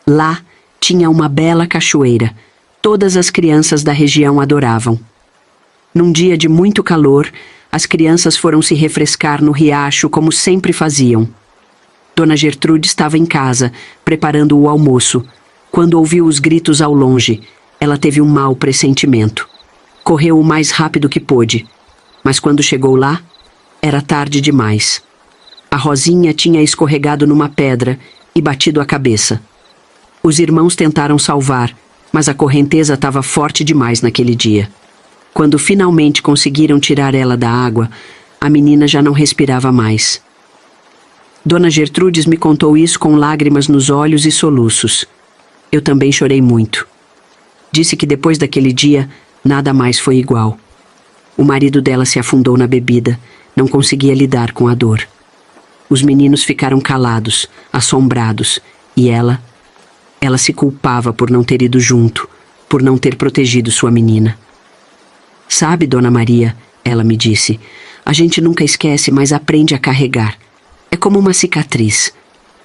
Lá tinha uma bela cachoeira. Todas as crianças da região adoravam. Num dia de muito calor, as crianças foram se refrescar no riacho como sempre faziam. Dona Gertrude estava em casa, preparando o almoço. Quando ouviu os gritos ao longe, ela teve um mau pressentimento. Correu o mais rápido que pôde, mas quando chegou lá, era tarde demais. A Rosinha tinha escorregado numa pedra e batido a cabeça. Os irmãos tentaram salvar, mas a correnteza estava forte demais naquele dia. Quando finalmente conseguiram tirar ela da água, a menina já não respirava mais. Dona Gertrudes me contou isso com lágrimas nos olhos e soluços. Eu também chorei muito. Disse que depois daquele dia, nada mais foi igual. O marido dela se afundou na bebida, não conseguia lidar com a dor. Os meninos ficaram calados, assombrados, e ela se culpava por não ter ido junto, por não ter protegido sua menina. Sabe, Dona Maria, ela me disse, a gente nunca esquece, mas aprende a carregar. É como uma cicatriz.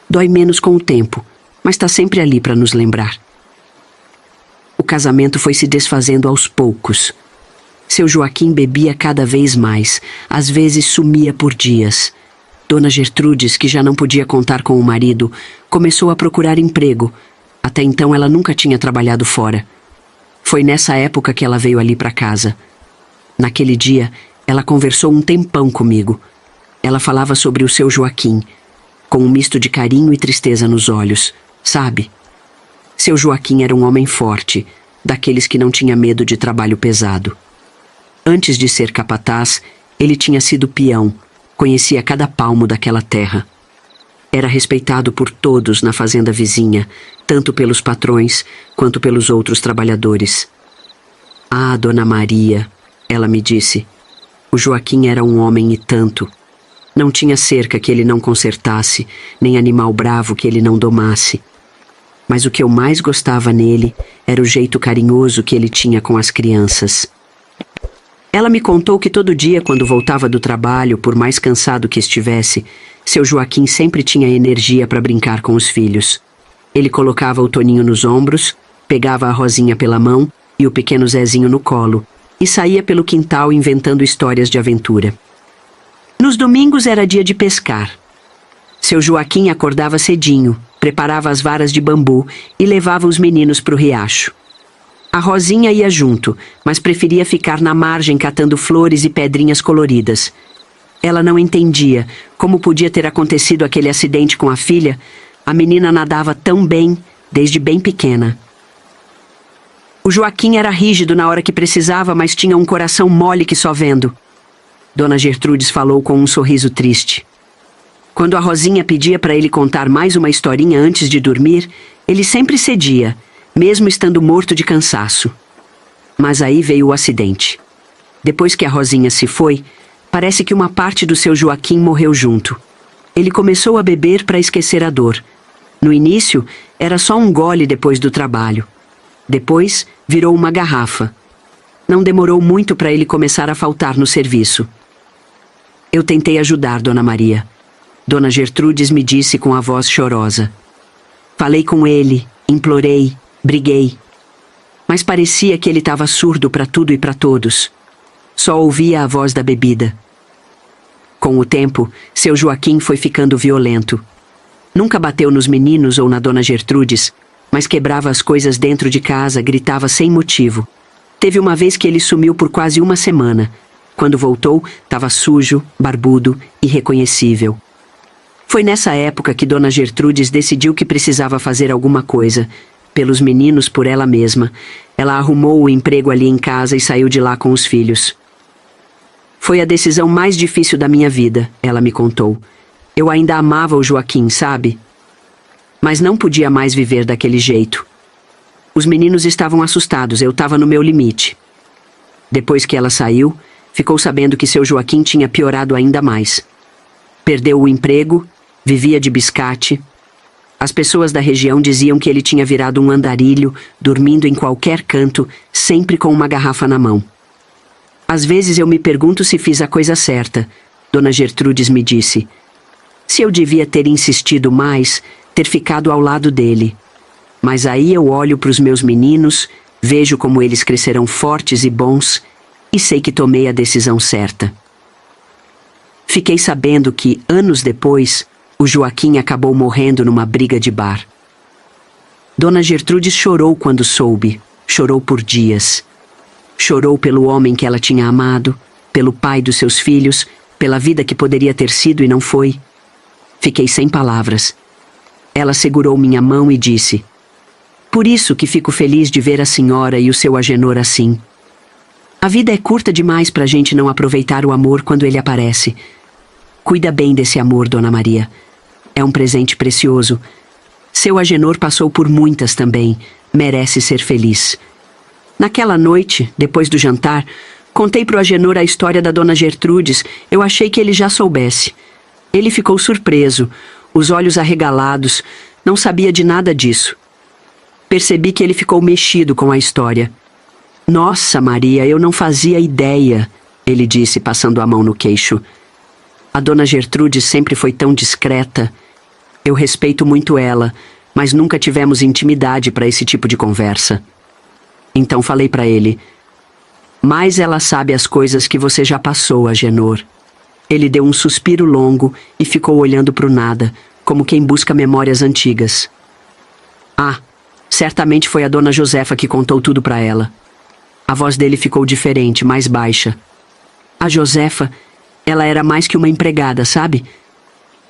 Dói menos com o tempo, mas está sempre ali para nos lembrar. O casamento foi se desfazendo aos poucos. Seu Joaquim bebia cada vez mais, às vezes sumia por dias. Dona Gertrudes, que já não podia contar com o marido, começou a procurar emprego. Até então ela nunca tinha trabalhado fora. Foi nessa época que ela veio ali para casa. Naquele dia, ela conversou um tempão comigo. Ela falava sobre o seu Joaquim, com um misto de carinho e tristeza nos olhos, sabe? Seu Joaquim era um homem forte, daqueles que não tinha medo de trabalho pesado. Antes de ser capataz, ele tinha sido peão, conhecia cada palmo daquela terra. Era respeitado por todos na fazenda vizinha, tanto pelos patrões quanto pelos outros trabalhadores. Ah, Dona Maria, ela me disse, o Joaquim era um homem e tanto. Não tinha cerca que ele não consertasse, nem animal bravo que ele não domasse. Mas o que eu mais gostava nele era o jeito carinhoso que ele tinha com as crianças. Ela me contou que todo dia, quando voltava do trabalho, por mais cansado que estivesse, seu Joaquim sempre tinha energia para brincar com os filhos. Ele colocava o Toninho nos ombros, pegava a Rosinha pela mão e o pequeno Zezinho no colo, e saía pelo quintal inventando histórias de aventura. Nos domingos era dia de pescar. Seu Joaquim acordava cedinho, preparava as varas de bambu e levava os meninos para o riacho. A Rosinha ia junto, mas preferia ficar na margem catando flores e pedrinhas coloridas. Ela não entendia como podia ter acontecido aquele acidente com a filha. A menina nadava tão bem, desde bem pequena. O Joaquim era rígido na hora que precisava, mas tinha um coração mole que só vendo. Dona Gertrudes falou com um sorriso triste. Quando a Rosinha pedia para ele contar mais uma historinha antes de dormir, ele sempre cedia, mesmo estando morto de cansaço. Mas aí veio o acidente. Depois que a Rosinha se foi, parece que uma parte do seu Joaquim morreu junto. Ele começou a beber para esquecer a dor. No início, era só um gole depois do trabalho. Depois, virou uma garrafa. Não demorou muito para ele começar a faltar no serviço. Eu tentei ajudar Dona Maria. Dona Gertrudes me disse com a voz chorosa. Falei com ele, implorei, briguei. Mas parecia que ele estava surdo para tudo e para todos. Só ouvia a voz da bebida. Com o tempo, seu Joaquim foi ficando violento. Nunca bateu nos meninos ou na Dona Gertrudes, mas quebrava as coisas dentro de casa, gritava sem motivo. Teve uma vez que ele sumiu por quase uma semana. Quando voltou, estava sujo, barbudo, irreconhecível. Foi nessa época que Dona Gertrudes decidiu que precisava fazer alguma coisa. Pelos meninos, por ela mesma. Ela arrumou o emprego ali em casa e saiu de lá com os filhos. Foi a decisão mais difícil da minha vida, ela me contou. Eu ainda amava o Joaquim, sabe? Mas não podia mais viver daquele jeito. Os meninos estavam assustados, eu estava no meu limite. Depois que ela saiu, ficou sabendo que seu Joaquim tinha piorado ainda mais. Perdeu o emprego, vivia de biscate. As pessoas da região diziam que ele tinha virado um andarilho, dormindo em qualquer canto, sempre com uma garrafa na mão. Às vezes eu me pergunto se fiz a coisa certa, Dona Gertrudes me disse. Se eu devia ter insistido mais, ter ficado ao lado dele. Mas aí eu olho para os meus meninos, vejo como eles crescerão fortes e bons, e sei que tomei a decisão certa. Fiquei sabendo que, anos depois, o Joaquim acabou morrendo numa briga de bar. Dona Gertrudes chorou quando soube, chorou por dias. Chorou pelo homem que ela tinha amado, pelo pai dos seus filhos, pela vida que poderia ter sido e não foi. Fiquei sem palavras. Ela segurou minha mão e disse: "Por isso que fico feliz de ver a senhora e o seu Agenor assim. A vida é curta demais para a gente não aproveitar o amor quando ele aparece. Cuida bem desse amor, Dona Maria. É um presente precioso. Seu Agenor passou por muitas também. Merece ser feliz." Naquela noite, depois do jantar, contei pro Agenor a história da Dona Gertrudes. Eu achei que ele já soubesse. Ele ficou surpreso, os olhos arregalados, não sabia de nada disso. Percebi que ele ficou mexido com a história. "Nossa, Maria, eu não fazia ideia", ele disse, passando a mão no queixo. "A Dona Gertrudes sempre foi tão discreta. Eu respeito muito ela, mas nunca tivemos intimidade para esse tipo de conversa." Então falei para ele: "Mas ela sabe as coisas que você já passou, Agenor." Ele deu um suspiro longo e ficou olhando para o nada, como quem busca memórias antigas. "Ah, certamente foi a Dona Josefa que contou tudo para ela." A voz dele ficou diferente, mais baixa. "A Josefa, ela era mais que uma empregada, sabe?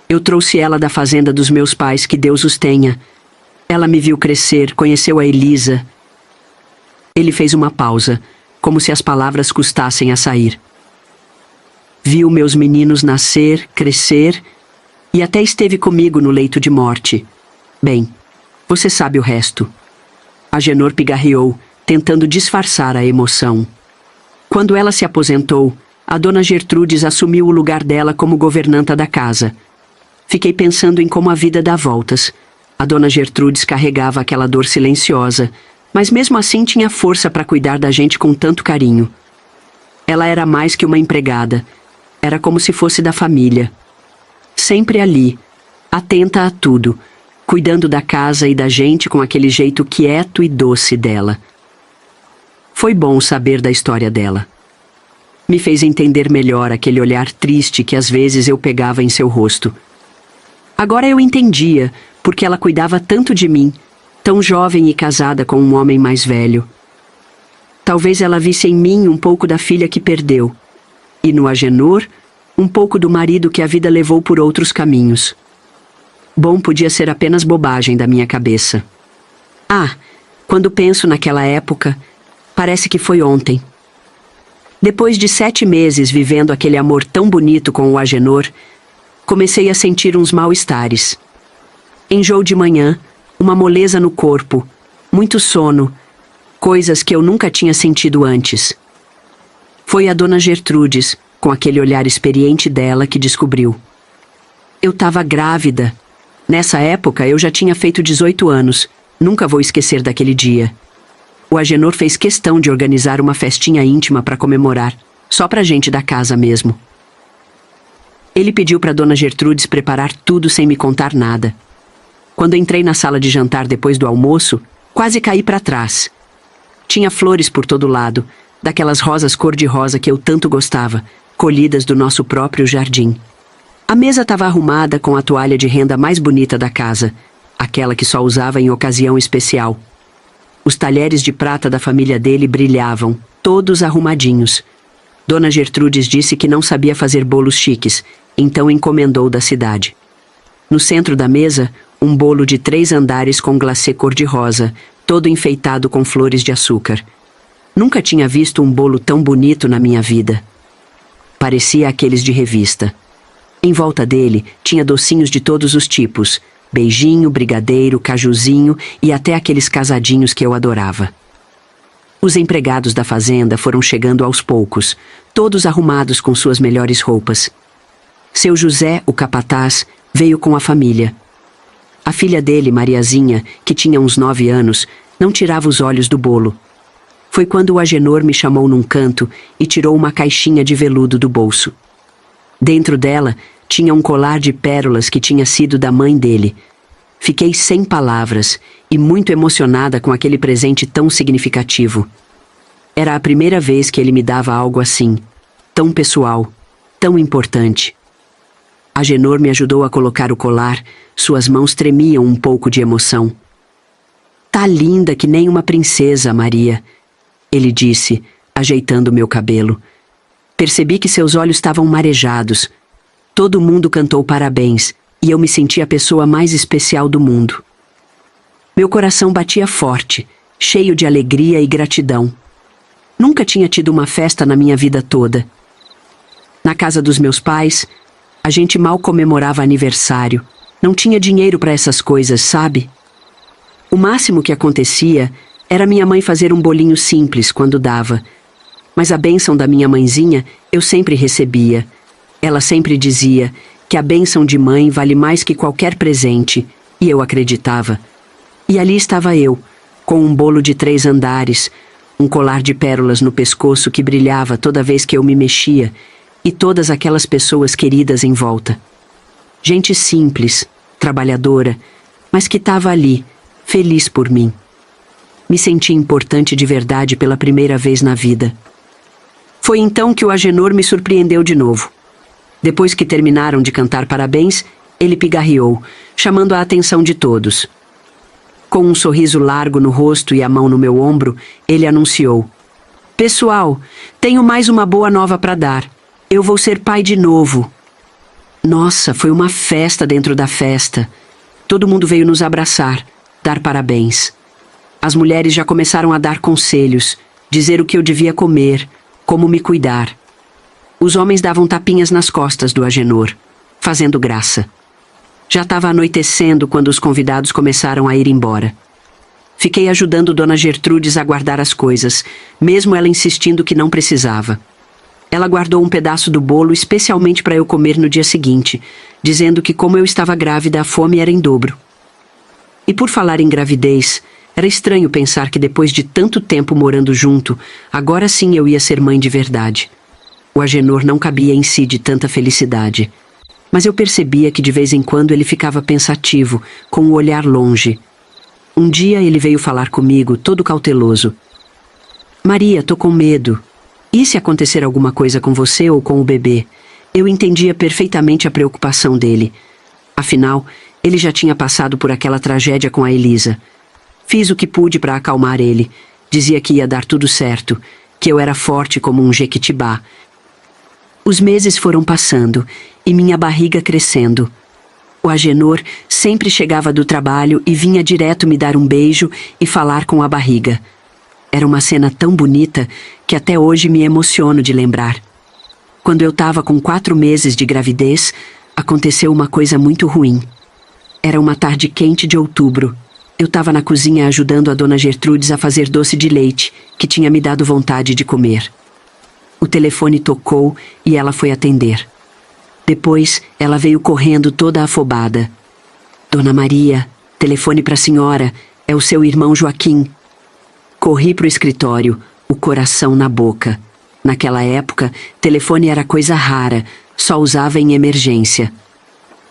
Eu trouxe ela da fazenda dos meus pais, que Deus os tenha. Ela me viu crescer, conheceu a Elisa." Ele fez uma pausa, como se as palavras custassem a sair. "Viu meus meninos nascer, crescer, e até esteve comigo no leito de morte. Bem, você sabe o resto." Agenor pigarreou, tentando disfarçar a emoção. Quando ela se aposentou, a Dona Gertrudes assumiu o lugar dela como governanta da casa. Fiquei pensando em como a vida dá voltas. A Dona Gertrudes carregava aquela dor silenciosa, mas mesmo assim tinha força para cuidar da gente com tanto carinho. Ela era mais que uma empregada. Era como se fosse da família. Sempre ali, atenta a tudo, cuidando da casa e da gente com aquele jeito quieto e doce dela. Foi bom saber da história dela. Me fez entender melhor aquele olhar triste que às vezes eu pegava em seu rosto. Agora eu entendia porque ela cuidava tanto de mim, tão jovem e casada com um homem mais velho. Talvez ela visse em mim um pouco da filha que perdeu, e no Agenor, um pouco do marido que a vida levou por outros caminhos. Bom, podia ser apenas bobagem da minha cabeça. Ah, quando penso naquela época, parece que foi ontem. Depois de 7 meses vivendo aquele amor tão bonito com o Agenor, comecei a sentir uns mal-estares. Enjoo de manhã, uma moleza no corpo, muito sono, coisas que eu nunca tinha sentido antes. Foi a Dona Gertrudes, com aquele olhar experiente dela, que descobriu. Eu estava grávida. Nessa época, eu já tinha feito 18 anos. Nunca vou esquecer daquele dia. O Agenor fez questão de organizar uma festinha íntima para comemorar, só pra gente da casa mesmo. Ele pediu para Dona Gertrudes preparar tudo sem me contar nada. Quando entrei na sala de jantar depois do almoço, quase caí para trás. Tinha flores por todo lado, daquelas rosas cor-de-rosa que eu tanto gostava, colhidas do nosso próprio jardim. A mesa estava arrumada com a toalha de renda mais bonita da casa, aquela que só usava em ocasião especial. Os talheres de prata da família dele brilhavam, todos arrumadinhos. Dona Gertrudes disse que não sabia fazer bolos chiques, então encomendou da cidade. No centro da mesa, um bolo de 3 andares com glacê cor-de-rosa, todo enfeitado com flores de açúcar. Nunca tinha visto um bolo tão bonito na minha vida. Parecia aqueles de revista. Em volta dele, tinha docinhos de todos os tipos, beijinho, brigadeiro, cajuzinho e até aqueles casadinhos que eu adorava. Os empregados da fazenda foram chegando aos poucos, todos arrumados com suas melhores roupas. Seu José, o capataz, veio com a família. A filha dele, Mariazinha, que tinha uns 9 anos, não tirava os olhos do bolo. Foi quando o Agenor me chamou num canto e tirou uma caixinha de veludo do bolso. Dentro dela, tinha um colar de pérolas que tinha sido da mãe dele. Fiquei sem palavras e muito emocionada com aquele presente tão significativo. Era a primeira vez que ele me dava algo assim, tão pessoal, tão importante. Agenor me ajudou a colocar o colar, suas mãos tremiam um pouco de emoção. "Tá linda que nem uma princesa, Maria", ele disse, ajeitando meu cabelo. Percebi que seus olhos estavam marejados. Todo mundo cantou parabéns, e eu me senti a pessoa mais especial do mundo. Meu coração batia forte, cheio de alegria e gratidão. Nunca tinha tido uma festa na minha vida toda. Na casa dos meus pais, a gente mal comemorava aniversário. Não tinha dinheiro para essas coisas, sabe? O máximo que acontecia era minha mãe fazer um bolinho simples quando dava. Mas a bênção da minha mãezinha eu sempre recebia. Ela sempre dizia que a bênção de mãe vale mais que qualquer presente, e eu acreditava. E ali estava eu, com um bolo de 3 andares, um colar de pérolas no pescoço que brilhava toda vez que eu me mexia, e todas aquelas pessoas queridas em volta. Gente simples, trabalhadora, mas que estava ali, feliz por mim. Me senti importante de verdade pela primeira vez na vida. Foi então que o Agenor me surpreendeu de novo. Depois que terminaram de cantar parabéns, ele pigarreou, chamando a atenção de todos. Com um sorriso largo no rosto e a mão no meu ombro, ele anunciou: "Pessoal, tenho mais uma boa nova para dar. Eu vou ser pai de novo." Nossa, foi uma festa dentro da festa. Todo mundo veio nos abraçar, dar parabéns. As mulheres já começaram a dar conselhos, dizer o que eu devia comer, como me cuidar. Os homens davam tapinhas nas costas do Agenor, fazendo graça. Já estava anoitecendo quando os convidados começaram a ir embora. Fiquei ajudando Dona Gertrudes a guardar as coisas, mesmo ela insistindo que não precisava. Ela guardou um pedaço do bolo especialmente para eu comer no dia seguinte, dizendo que como eu estava grávida, a fome era em dobro. E por falar em gravidez, era estranho pensar que depois de tanto tempo morando junto, agora sim eu ia ser mãe de verdade. O Agenor não cabia em si de tanta felicidade. Mas eu percebia que de vez em quando ele ficava pensativo, com o olhar longe. Um dia ele veio falar comigo, todo cauteloso. "Maria, tô com medo. E se acontecer alguma coisa com você ou com o bebê?" Eu entendia perfeitamente a preocupação dele. Afinal, ele já tinha passado por aquela tragédia com a Elisa. Fiz o que pude para acalmar ele. Dizia que ia dar tudo certo, que eu era forte como um jequitibá. Os meses foram passando e minha barriga crescendo. O Agenor sempre chegava do trabalho e vinha direto me dar um beijo e falar com a barriga. Era uma cena tão bonita que até hoje me emociono de lembrar. Quando eu estava com 4 meses de gravidez, aconteceu uma coisa muito ruim. Era uma tarde quente de outubro. Eu estava na cozinha ajudando a Dona Gertrudes a fazer doce de leite, que tinha me dado vontade de comer. O telefone tocou e ela foi atender. Depois, ela veio correndo toda afobada. Dona Maria, telefone para a senhora. É o seu irmão Joaquim. Corri para o escritório, o coração na boca. Naquela época, telefone era coisa rara, só usava em emergência.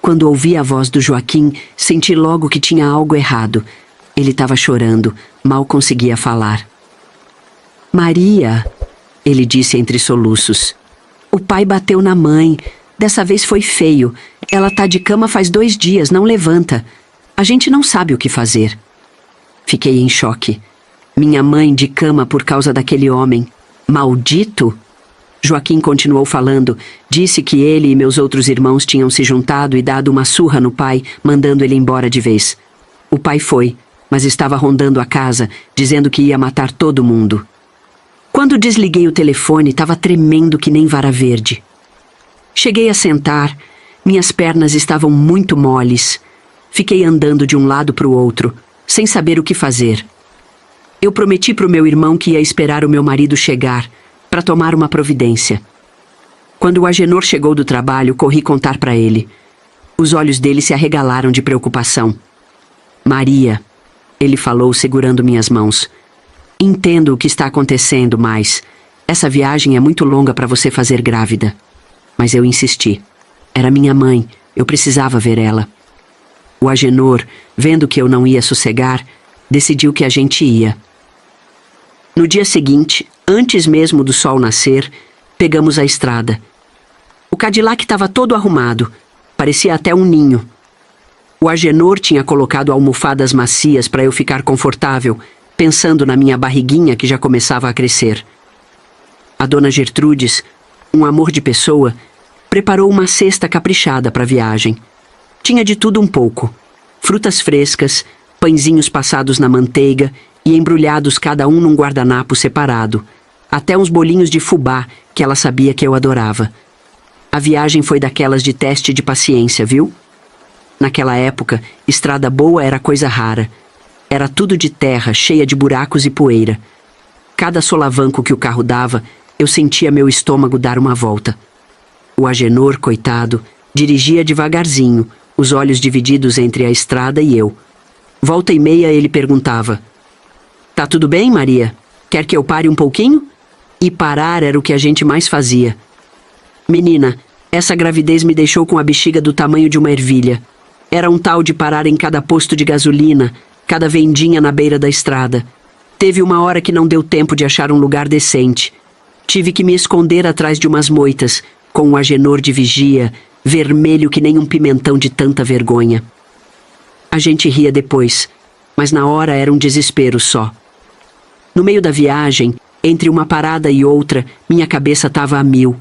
Quando ouvi a voz do Joaquim, senti logo que tinha algo errado. Ele estava chorando, mal conseguia falar. Maria, ele disse entre soluços. O pai bateu na mãe. Dessa vez foi feio. Ela tá de cama faz 2 dias, não levanta. A gente não sabe o que fazer. Fiquei em choque. Minha mãe de cama por causa daquele homem. Maldito? Joaquim continuou falando. Disse que ele e meus outros irmãos tinham se juntado e dado uma surra no pai, mandando ele embora de vez. O pai foi, mas estava rondando a casa, dizendo que ia matar todo mundo. Quando desliguei o telefone, estava tremendo que nem vara verde. Cheguei a sentar. Minhas pernas estavam muito moles. Fiquei andando de um lado para o outro, sem saber o que fazer. Eu prometi para o meu irmão que ia esperar o meu marido chegar, para tomar uma providência. Quando o Agenor chegou do trabalho, corri contar para ele. Os olhos dele se arregalaram de preocupação. Maria, ele falou segurando minhas mãos. Entendo o que está acontecendo, mas essa viagem é muito longa para você fazer grávida. Mas eu insisti. Era minha mãe, eu precisava ver ela. O Agenor, vendo que eu não ia sossegar, decidiu que a gente ia. No dia seguinte, antes mesmo do sol nascer, pegamos a estrada. O Cadillac estava todo arrumado, parecia até um ninho. O Agenor tinha colocado almofadas macias para eu ficar confortável, pensando na minha barriguinha que já começava a crescer. A dona Gertrudes, um amor de pessoa, preparou uma cesta caprichada para a viagem. Tinha de tudo um pouco. Frutas frescas, pãezinhos passados na manteiga e embrulhados cada um num guardanapo separado. Até uns bolinhos de fubá que ela sabia que eu adorava. A viagem foi daquelas de teste de paciência, viu? Naquela época, estrada boa era coisa rara. Era tudo de terra, cheia de buracos e poeira. Cada solavanco que o carro dava, eu sentia meu estômago dar uma volta. O Agenor, coitado, dirigia devagarzinho, os olhos divididos entre a estrada e eu. Volta e meia ele perguntava: Tá tudo bem, Maria? Quer que eu pare um pouquinho? E parar era o que a gente mais fazia. Menina, essa gravidez me deixou com a bexiga do tamanho de uma ervilha. Era um tal de parar em cada posto de gasolina, cada vendinha na beira da estrada. Teve uma hora que não deu tempo de achar um lugar decente. Tive que me esconder atrás de umas moitas, com o Agenor de vigia, vermelho que nem um pimentão de tanta vergonha. A gente ria depois, mas na hora era um desespero só. No meio da viagem, entre uma parada e outra, minha cabeça estava a mil.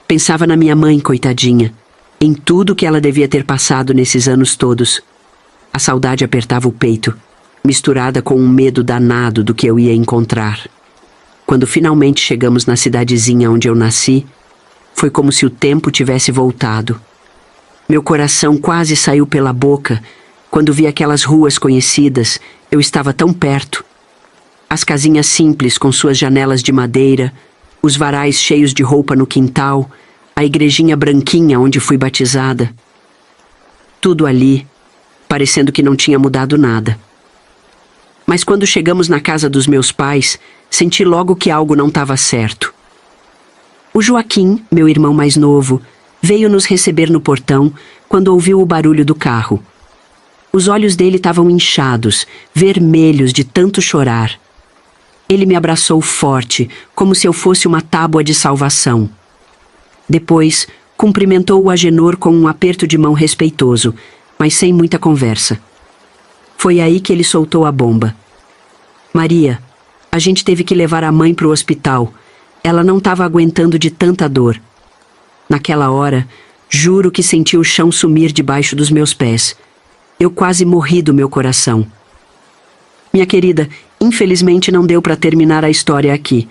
Pensava na minha mãe, coitadinha, em tudo que ela devia ter passado nesses anos todos. A saudade apertava o peito, misturada com um medo danado do que eu ia encontrar. Quando finalmente chegamos na cidadezinha onde eu nasci, foi como se o tempo tivesse voltado. Meu coração quase saiu pela boca. Quando vi aquelas ruas conhecidas, eu estava tão perto. As casinhas simples com suas janelas de madeira, os varais cheios de roupa no quintal, a igrejinha branquinha onde fui batizada. Tudo ali, parecendo que não tinha mudado nada. Mas quando chegamos na casa dos meus pais, senti logo que algo não estava certo. O Joaquim, meu irmão mais novo, veio nos receber no portão quando ouviu o barulho do carro. Os olhos dele estavam inchados, vermelhos de tanto chorar. Ele me abraçou forte, como se eu fosse uma tábua de salvação. Depois, cumprimentou o Agenor com um aperto de mão respeitoso, mas sem muita conversa. Foi aí que ele soltou a bomba. Maria, a gente teve que levar a mãe para o hospital. Ela não estava aguentando de tanta dor. Naquela hora, juro que senti o chão sumir debaixo dos meus pés. Eu quase morri do meu coração. Minha querida, infelizmente não deu para terminar a história aqui.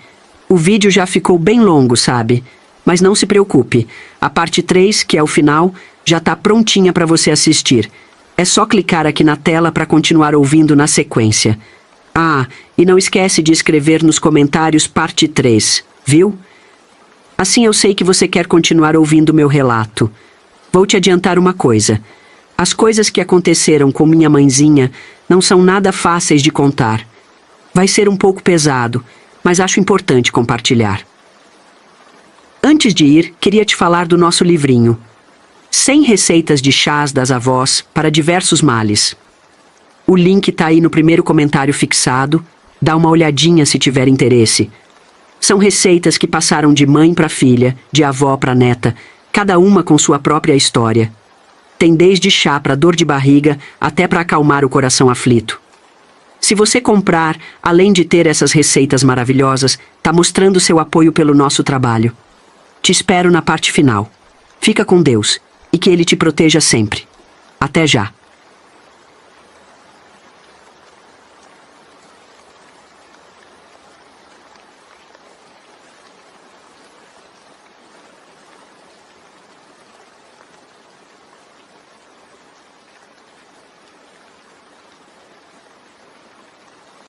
O vídeo já ficou bem longo, sabe? Mas não se preocupe. A parte 3, que é o final, já está prontinha para você assistir. É só clicar aqui na tela para continuar ouvindo na sequência. Ah, e não esquece de escrever nos comentários parte 3, viu? Assim eu sei que você quer continuar ouvindo meu relato. Vou te adiantar uma coisa. As coisas que aconteceram com minha mãezinha não são nada fáceis de contar. Vai ser um pouco pesado, mas acho importante compartilhar. Antes de ir, queria te falar do nosso livrinho. 100 receitas de chás das avós para diversos males. O link tá aí no primeiro comentário fixado. Dá uma olhadinha se tiver interesse. São receitas que passaram de mãe para filha, de avó para neta, cada uma com sua própria história. Tem desde chá para dor de barriga até para acalmar o coração aflito. Se você comprar, além de ter essas receitas maravilhosas, tá mostrando seu apoio pelo nosso trabalho. Te espero na parte final. Fica com Deus e que Ele te proteja sempre. Até já.